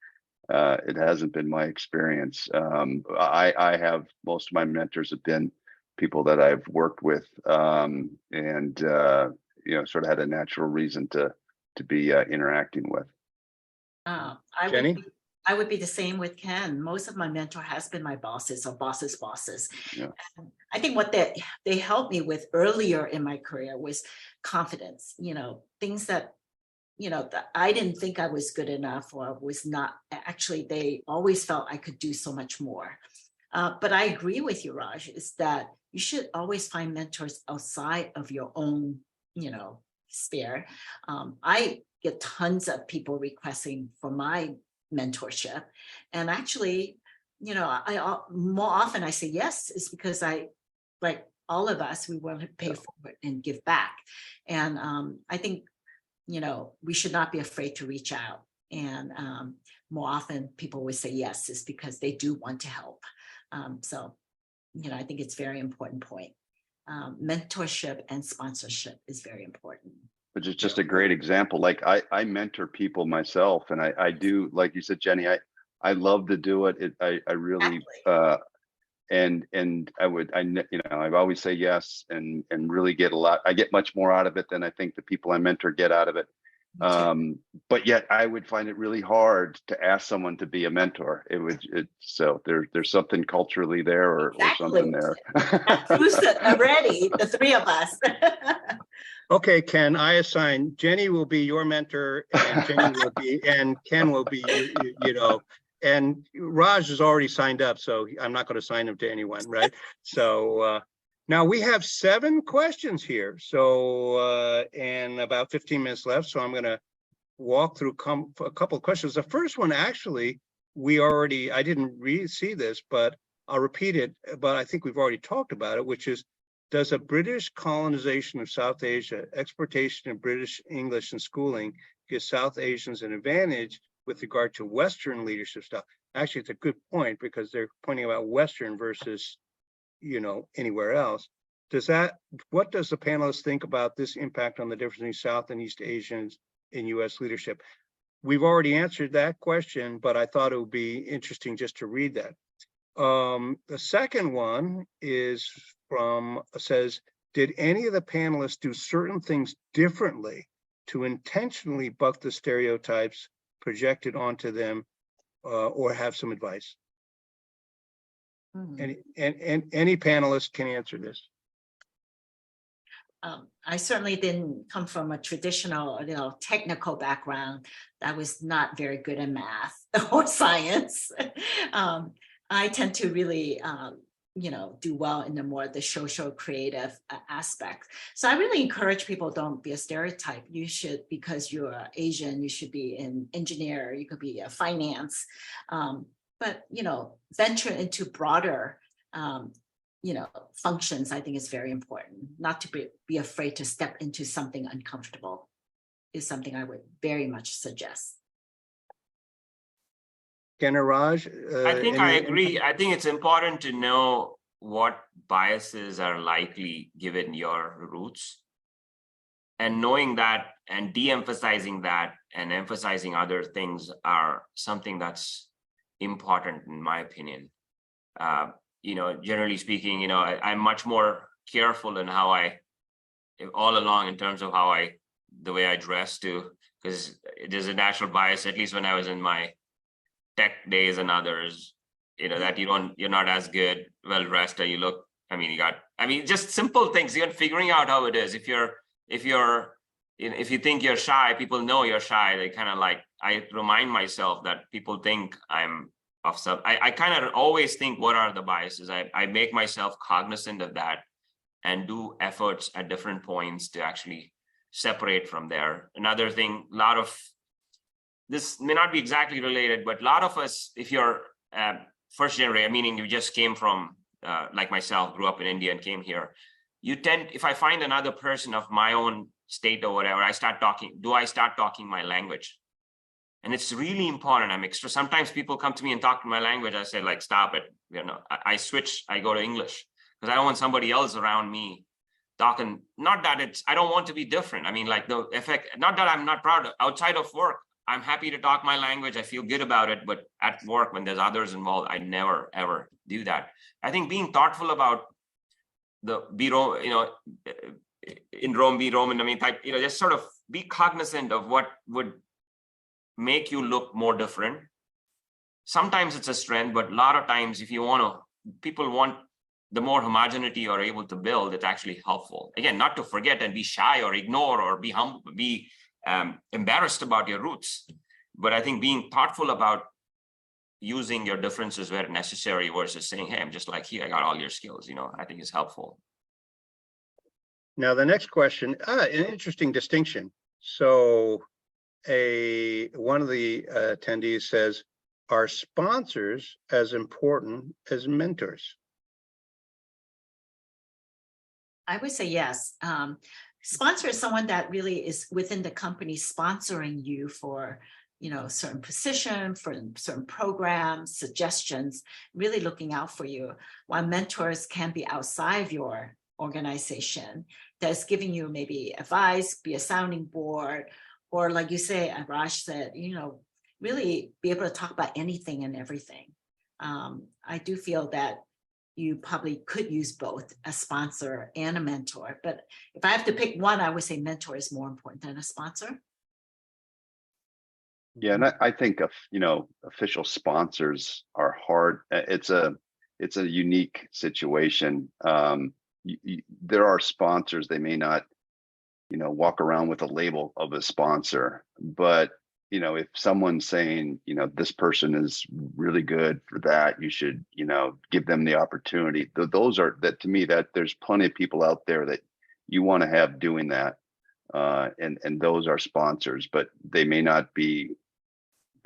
it hasn't been my experience. I have, most of my mentors have been people that I've worked with, and sort of had a natural reason to be interacting with. Jenny? I would be the same with Ken. Most of my mentor has been my bosses or bosses' bosses. Yeah. I think what they helped me with earlier in my career was confidence, things that, that I didn't think I was good enough or was not. Actually, they always felt I could do so much more. But I agree with you, Raj, is that you should always find mentors outside of your own, sphere. I get tons of people requesting for my mentorship, and actually, I more often I say yes, is because I, like all of us, we want to pay forward and give back, and I think we should not be afraid to reach out, and more often people would say yes is because they do want to help. So I think it's a very important point. Mentorship and sponsorship is very important. Which is just a great example. Like I mentor people myself, and I do, like you said, Jenny, I love to do it. I really, and I always say yes and really get a lot. I get much more out of it than I think the people I mentor get out of it. But yet I would find it really hard to ask someone to be a mentor. So there's something culturally there or something there. Who's already the three of us? Okay, Ken, I assign Jenny will be your mentor, and Ken will be and Raj has already signed up, so I'm not going to sign him to anyone, right? So now we have 7 questions here, so and about 15 minutes left, so I'm going to walk through a couple of questions. The first one, actually, I didn't see this, but I'll repeat it, but I think we've already talked about it, which is, does a British colonization of South Asia, exportation of British English and schooling, give South Asians an advantage with regard to Western leadership style? Actually, it's a good point because they're pointing about Western versus, anywhere else. What does the panelists think about this impact on the difference between South and East Asians in U.S. leadership? We've already answered that question, but I thought it would be interesting just to read that. The second one says, did any of the panelists do certain things differently to intentionally buck the stereotypes projected onto them, or have some advice? Any panelist can answer this. I certainly didn't come from a traditional, technical background. I was not very good at math or science. I tend to really, do well in the social creative aspect. So I really encourage people, don't be a stereotype. You should, because you're Asian, you should be an engineer, you could be a finance, but, venture into broader, functions. I think is very important. Not to be afraid to step into something uncomfortable is something I would very much suggest. Ken or Raj? I think I agree. I think it's important to know what biases are likely given your roots, and knowing that and de-emphasizing that and emphasizing other things are something that's important in my opinion. Generally speaking, I'm much more careful in how all along in terms of the way I dress too, because there's a natural bias, at least when I was in my tech days and others, that you're not as good, well dressed, or you look, just simple things, even figuring out how it is. If you think you're shy, people know you're shy. They kind of I remind myself that people think I'm of some, I kind of always think, what are the biases? I make myself cognizant of that and do efforts at different points to actually separate from there. Another thing, this may not be exactly related, but a lot of us, if you're first generation, meaning you just came from, like myself, grew up in India and came here, if I find another person of my own state or whatever, I start talking my language? And it's really important. Sometimes people come to me and talk to my language. I say, stop it. I switch, I go to English because I don't want somebody else around me talking. Not that I don't want to be different. The effect, not that I'm not proud of. Outside of work, I'm happy to talk my language. I feel good about it. But at work, when there's others involved, I never, ever do that. I think being thoughtful about in Rome, be Roman, just sort of be cognizant of what would make you look more different. Sometimes it's a strength, but a lot of times, people want the more homogeneity you're able to build, it's actually helpful. Again, not to forget and be shy or ignore or be humble, be embarrassed about your roots. But I think being thoughtful about using your differences where necessary versus saying, hey, I'm just like you, I got all your skills, I think is helpful. Now, the next question, an interesting distinction. So one of the attendees says, are sponsors as important as mentors? I would say yes. Sponsor is someone that really is within the company sponsoring you for, certain position, for certain programs, suggestions, really looking out for you. While mentors can be outside of your organization, that's giving you maybe advice, be a sounding board, or like you say, Raj said, really be able to talk about anything and everything. I do feel that you probably could use both a sponsor and a mentor, but if I have to pick one, I would say mentor is more important than a sponsor. Yeah, and I think of, official sponsors are hard. It's a unique situation. There are sponsors, they may not, walk around with a label of a sponsor, but if someone's saying, this person is really good for that, you should, give them the opportunity. Those are, that to me, that there's plenty of people out there that you want to have doing that. And those are sponsors, but they may not be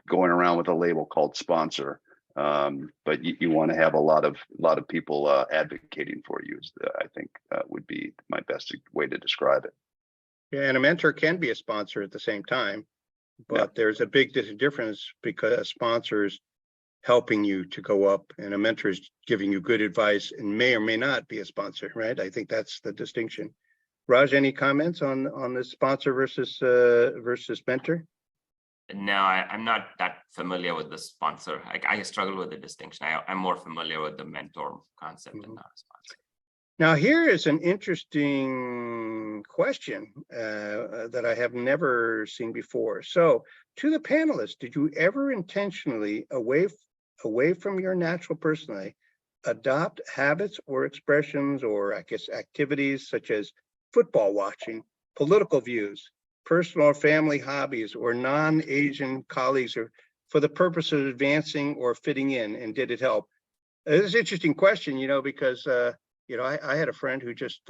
going around with a label called sponsor. But you want to have a lot of people advocating for you, I think would be my best way to describe it. Yeah, and a mentor can be a sponsor at the same time, but there's a big difference because a sponsor is helping you to go up and a mentor is giving you good advice and may or may not be a sponsor, right? I think that's the distinction. Raj, any comments on the sponsor versus mentor? No, I'm not that familiar with the sponsor. I struggle with the distinction. I'm more familiar with the mentor concept and not a sponsor. Now, here is an interesting question that I have never seen before. So, to the panelists, did you ever intentionally, away from your natural personality, adopt habits or expressions or, I guess, activities such as football watching, political views, personal or family hobbies, or non-Asian colleagues, or for the purpose of advancing or fitting in, and did it help? This is an interesting question, because I had a friend who just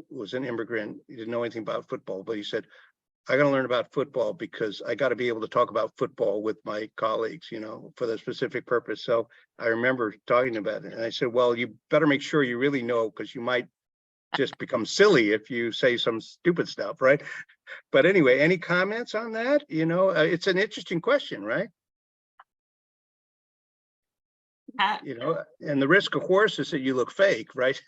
was an immigrant. He didn't know anything about football, but he said, I got to learn about football because I got to be able to talk about football with my colleagues, for the specific purpose. So I remember talking about it and I said, well, you better make sure you really know, because you might just become silly if you say some stupid stuff, right? But anyway, any comments on that? It's an interesting question, right? And the risk, of course, is that you look fake, right?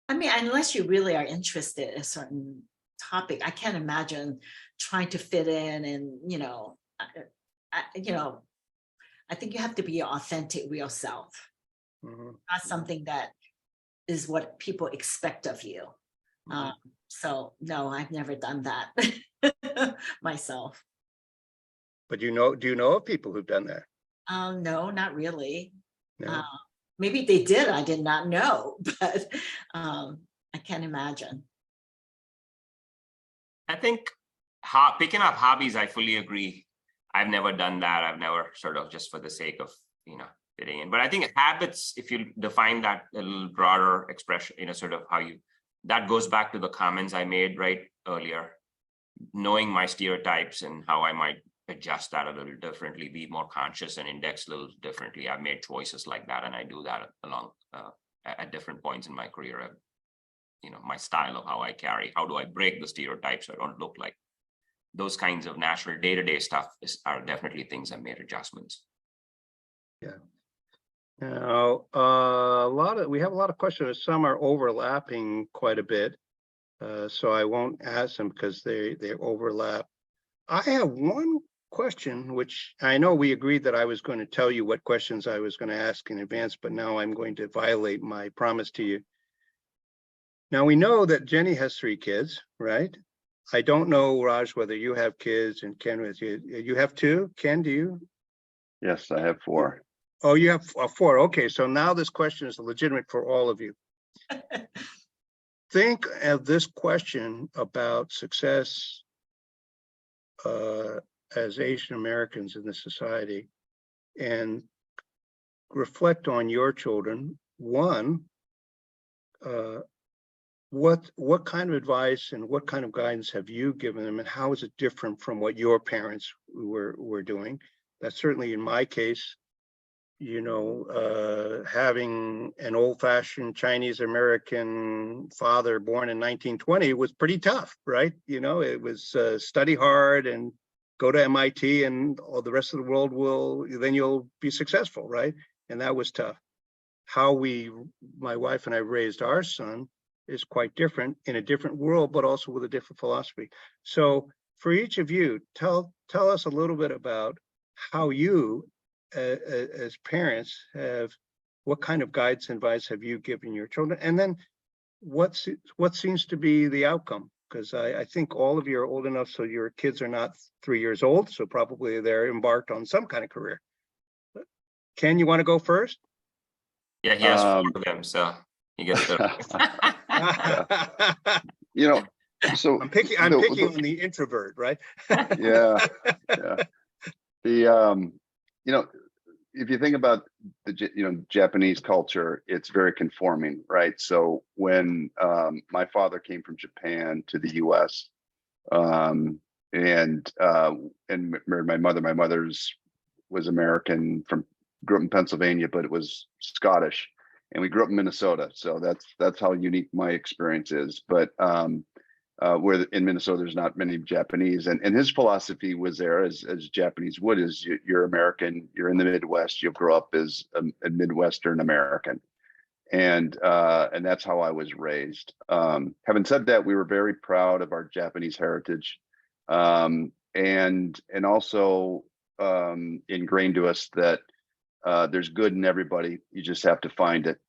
I mean, unless you really are interested in a certain topic, I can't imagine trying to fit in and, I think you have to be your authentic, real self. Mm-hmm. Not something that is what people expect of you. Mm-hmm. So no, I've never done that myself. But do you know of people who've done that? No, not really. No. Maybe they did, I did not know, but I can't imagine. I think picking up hobbies, I fully agree. I've never done that. I've never sort of just for the sake of, fitting in. But I think habits, if you define that a little broader expression, sort of that goes back to the comments I made right earlier, knowing my stereotypes and how I might adjust that a little differently, be more conscious and index a little differently. I've made choices like that, and I do that along at different points in my career. My style of how I carry. How do I break the stereotypes so I don't look like those kinds of natural day-to-day stuff are definitely things I've made adjustments. Yeah. Now, we have a lot of questions. Some are overlapping quite a bit, so I won't ask them because they overlap. I have one question, which I know we agreed that I was going to tell you what questions I was going to ask in advance, but now I'm going to violate my promise to you. Now, we know that Jenny has 3 kids, right? I don't know, Raj, whether you have kids, and Ken, you have 2? Ken, do you? Yes, I have 4. Oh, you have 4. Okay, so now this question is legitimate for all of you. Think of this question about success as Asian Americans in this society and reflect on your children. One, what kind of advice and what kind of guidance have you given them, and how is it different from what your parents were doing? That's certainly in my case, having an old-fashioned Chinese American father born in 1920 was pretty tough, right? It was study hard and go to MIT and all the rest of the world you'll be successful, right? And that was tough. How my wife and I raised our son is quite different in a different world, but also with a different philosophy. So for each of you, tell us a little bit about how you, as parents, what kind of guidance and advice have you given your children? And then what seems to be the outcome? Because I think all of you are old enough so your kids are not 3 years old, so probably they're embarked on some kind of career. Ken, you want to go first? Yeah, he has 4 of them, so he gets the. You know, so I'm picking on the introvert, right? yeah. The you know, if you think about the Japanese culture, it's very conforming, right? So when my father came from Japan to the U.S. And married my mother. My mother's was American, grew up in Pennsylvania, but it was Scottish, and we grew up in Minnesota. So that's how unique my experience is. But where in Minnesota, there's not many Japanese, and his philosophy was there as Japanese would, is you're American, you're in the Midwest, you'll grow up as a Midwestern American. And that's how I was raised. Having said that, we were very proud of our Japanese heritage, and also ingrained to us that there's good in everybody. You just have to find it.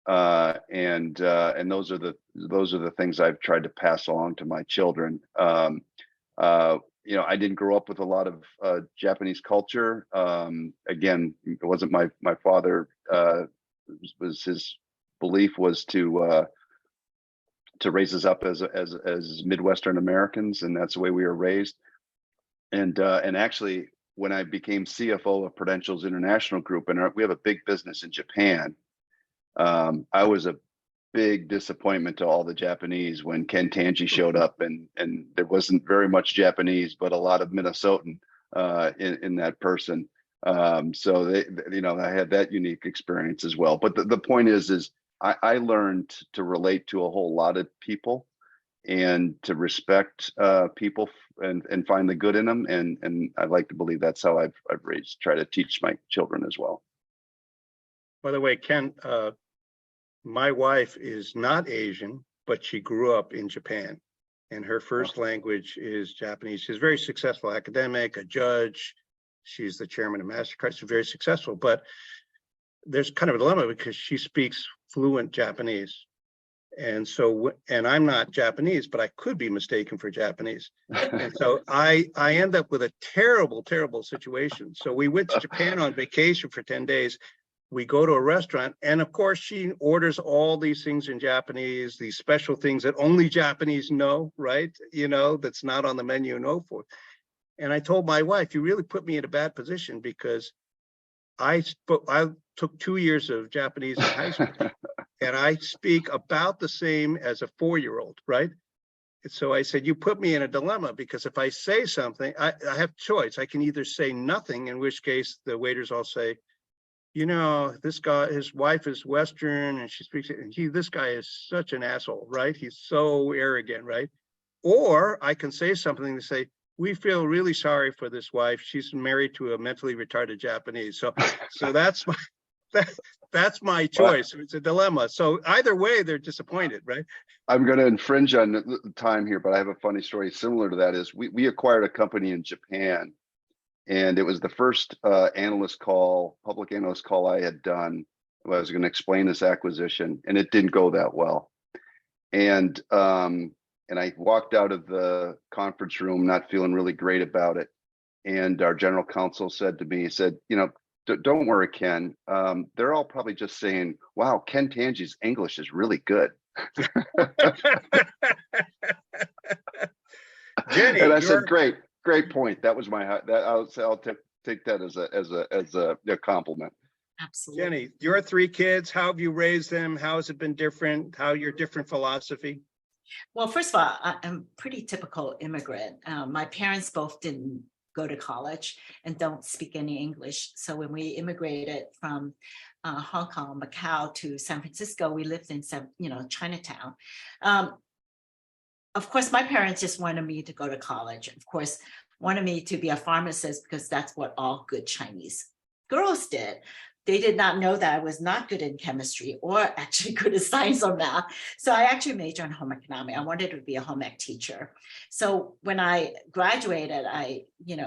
And those are the things I've tried to pass along to my children. I didn't grow up with a lot of Japanese culture. Again, it wasn't my father. Was his belief was to raise us up as Midwestern Americans, and that's the way we were raised. And actually, when I became CFO of Prudential's International Group, and we have a big business in Japan, I was a big disappointment to all the Japanese when Ken Tanji showed up, and there wasn't very much Japanese, but a lot of Minnesotan in that person. So I had that unique experience as well. But the point is I learned to relate to a whole lot of people, and to respect people and find the good in them. And I like to believe that's how I've try to teach my children as well. By the way, Ken, my wife is not Asian, but she grew up in Japan, and her first language is Japanese. She's a very successful academic, a judge. She's the chairman of MasterCard. She's very successful, but there's kind of a dilemma because she speaks fluent Japanese. And I'm not Japanese, but I could be mistaken for Japanese. And so I end up with a terrible, terrible situation. So we went to Japan on vacation for 10 days. We go to a restaurant, and of course she orders all these things in Japanese, these special things that only Japanese know, right? That's not on the menu, for. And I told my wife, you really put me in a bad position, because I took 2 years of Japanese in high school, and I speak about the same as a 4-year-old, right? And so I said, you put me in a dilemma, because if I say something, I have choice. I can either say nothing, in which case the waiters all say, this guy, his wife is Western and she speaks, and this guy is such an asshole, right? He's so arrogant, right? Or I can say something to say, we feel really sorry for this wife. She's married to a mentally retarded Japanese. So that's my choice. It's a dilemma. So either way, they're disappointed, right? I'm going to infringe on the time here, but I have a funny story similar to that. Is we acquired a company in Japan, and it was the first public analyst call I had done. I was going to explain this acquisition, and it didn't go that well. And I walked out of the conference room not feeling really great about it. And our general counsel said to me, don't worry, Ken. They're all probably just saying, wow, Ken Tanji's English is really good. Jenny, and I said, great point. That was I'll take that as a compliment. Absolutely. Jenny, your 3 kids, how have you raised them? How has it been different? How your different philosophy? Well, first of all, I'm a pretty typical immigrant. My parents both didn't go to college and don't speak any English. So when we immigrated from Hong Kong, Macau to San Francisco, we lived in Chinatown. Of course, my parents just wanted me to go to college. Of course, wanted me to be a pharmacist, because that's what all good Chinese girls did. they did not know that I was not good in chemistry or actually good at science or math. So I actually majored in home economics. I wanted to be a home ec teacher. So when I graduated, I,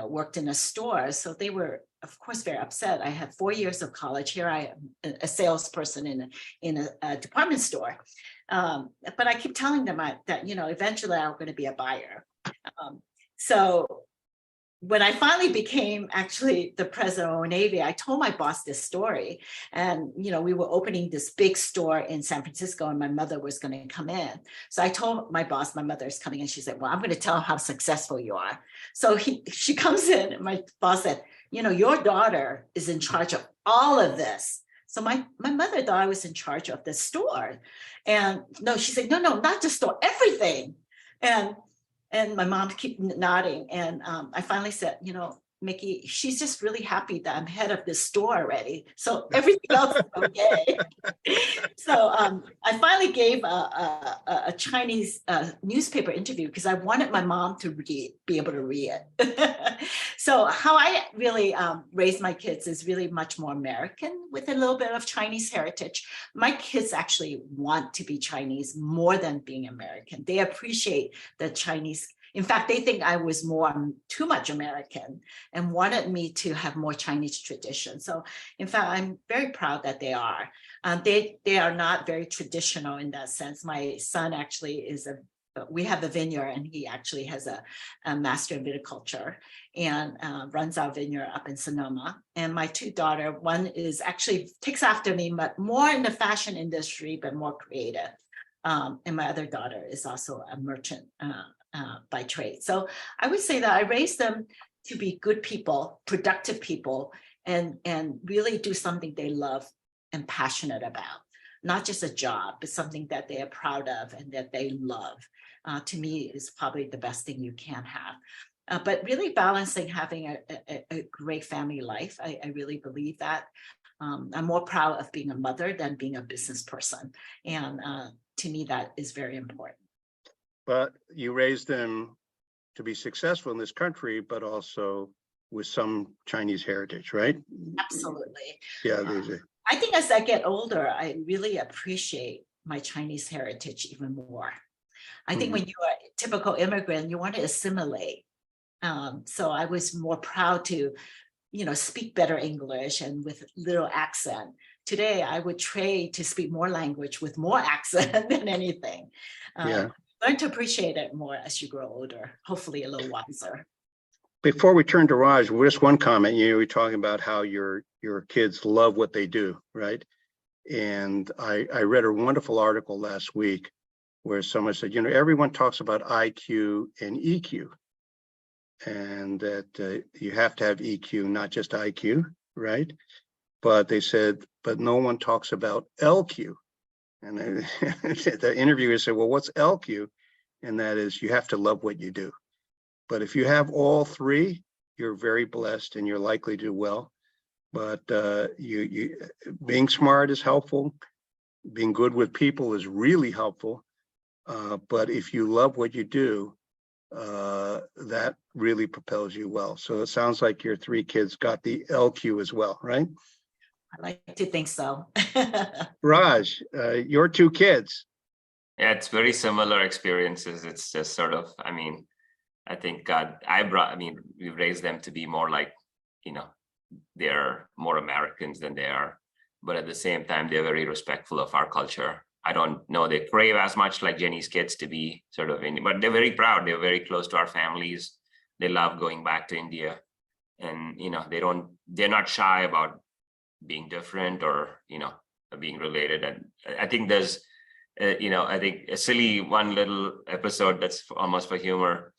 worked in a store. So they were, of course, very upset. I had 4 years of college. Here I am, a salesperson in a department store. But I keep telling them that, eventually I'm going to be a buyer. So when I finally became actually the president of Old Navy, I told my boss this story. And, we were opening this big store in San Francisco and my mother was going to come in. So I told my boss, my mother is coming in. She said, well, I'm going to tell her how successful you are. So she comes in and my boss said, your daughter is in charge of all of this. So my mother thought I was in charge of the store. And no, she said, no, not the store, everything. And my mom kept nodding. And I finally said, Mickey, she's just really happy that I'm head of this store already. So everything else is okay. So I finally gave a Chinese newspaper interview because I wanted my mom to be able to read it. So how I really raise my kids is really much more American with a little bit of Chinese heritage. My kids actually want to be Chinese more than being American. They appreciate the Chinese. In fact, they think I was too much American and wanted me to have more Chinese tradition. So in fact, I'm very proud that they are. They are not very traditional in that sense. My son actually we have a vineyard and he actually has a master in viticulture and runs our vineyard up in Sonoma. And my two daughters, one is actually takes after me, but more in the fashion industry, but more creative. And my other daughter is also a merchant by trade. So I would say that I raised them to be good people, productive people, and really do something they love and passionate about. Not just a job, but something that they are proud of and that they love. To me, is probably the best thing you can have. But really balancing having a great family life, I really believe that. I'm more proud of being a mother than being a business person. And to me, that is very important. But you raised them to be successful in this country, but also with some Chinese heritage, right? Absolutely. Yeah. I think as I get older, I really appreciate my Chinese heritage even more. I think when you are a typical immigrant, you want to assimilate. So I was more proud to, speak better English and with little accent. Today, I would trade to speak more language with more accent than anything. Learn to appreciate it more as you grow older, hopefully a little wiser. Before we turn to Raj, just one comment. You were talking about how your kids love what they do, right? And I read a wonderful article last week where someone said, everyone talks about IQ and EQ, and that you have to have EQ, not just IQ, right? But they said, but no one talks about LQ. And the interviewer said, well, what's LQ? And that is, you have to love what you do. But if you have all three, you're very blessed and you're likely to do well. But you being smart is helpful. Being good with people is really helpful. But if you love what you do, that really propels you well. So it sounds like your three kids got the LQ as well, right? I like to think so. Raj, your two kids. Yeah, it's very similar experiences. It's just sort of, I think we've raised them to be more like, they're more Americans than they are. But at the same time, they're very respectful of our culture. I don't know they crave as much like Jenny's kids to be sort of Indian, but they're very proud. They're very close to our families. They love going back to India. And, they're not shy about being different or, being related. And I think there's, I think a silly one little episode that's almost for humor.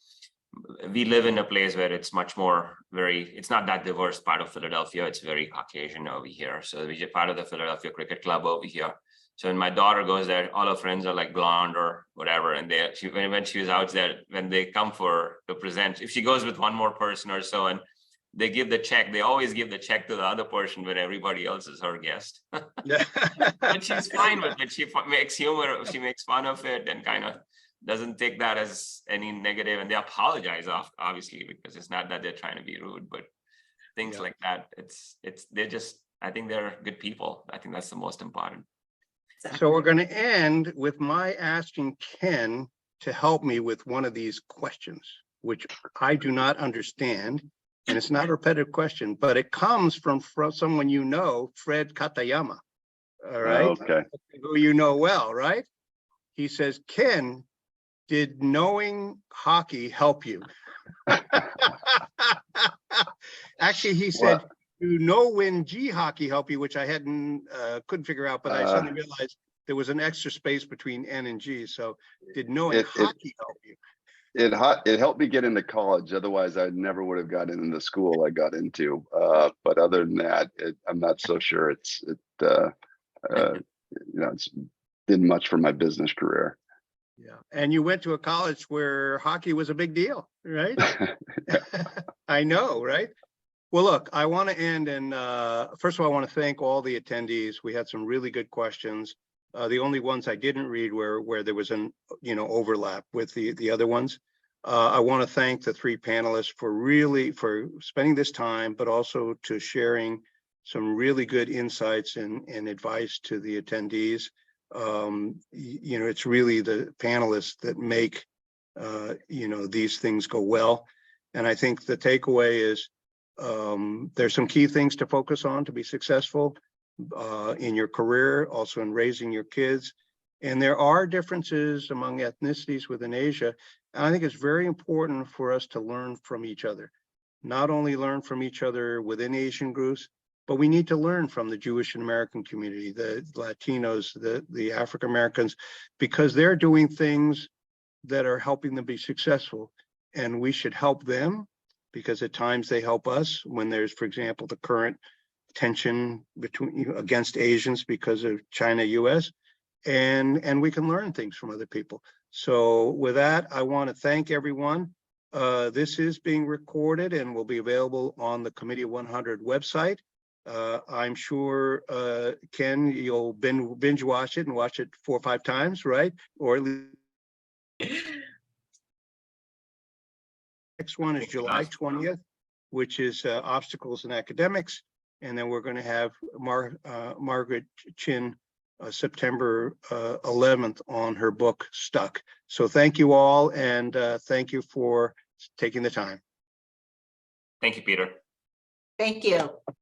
We live in a place where it's much more it's not that diverse part of Philadelphia. It's very Caucasian over here. So we're part of the Philadelphia Cricket Club over here. So when my daughter goes there, all her friends are like blonde or whatever. And when she was out there, when they come to present, if she goes with one more person or so, and they give the check, they always give the check to the other person when everybody else is her guest. But she's fine with it. She makes humor, she makes fun of it and kind of doesn't take that as any negative. And they apologize, obviously, because it's not that they're trying to be rude, but things like that. They're just I think they're good people. I think that's the most important. So we're going to end with my asking Ken to help me with one of these questions, which I do not understand. And it's not a repetitive question, but it comes from someone you know, Fred Katayama. All right. Okay. Who you know well, right? He says, Ken, did knowing hockey help you? Actually, he said, do no-win G hockey help you, which I couldn't figure out, but I suddenly realized there was an extra space between N and G. So did knowing hockey help you? It helped me get into college. Otherwise, I never would have gotten into the school I got into. But other than that, I'm not so sure it's did much for my business career. Yeah, and you went to a college where hockey was a big deal, right? I know, right? Well, look, I want to end, and first of all, I want to thank all the attendees. We had some really good questions. The only ones I didn't read were where there was an overlap with the other ones. I want to thank the three panelists for spending this time, but also to sharing some really good insights and advice to the attendees. It's really the panelists that make these things go well. And I think the takeaway is there's some key things to focus on to be successful in your career, also in raising your kids. And there are differences among ethnicities within Asia. And I think it's very important for us to learn from each other. Not only learn from each other within Asian groups, but we need to learn from the Jewish and American community, the Latinos, the African Americans, because they're doing things that are helping them be successful. And we should help them because at times they help us when there's, for example, the current tension against Asians because of China-US, and we can learn things from other people. So with that, I want to thank everyone. This is being recorded and will be available on the Committee 100 website. I'm sure, Ken, you'll binge watch it and watch it 4 or 5 times, right? Or at least next one is July 20th, which is obstacles in academics. And then we're going to have Margaret Chin September 11th on her book, Stuck. So thank you all. And thank you for taking the time. Thank you, Peter. Thank you.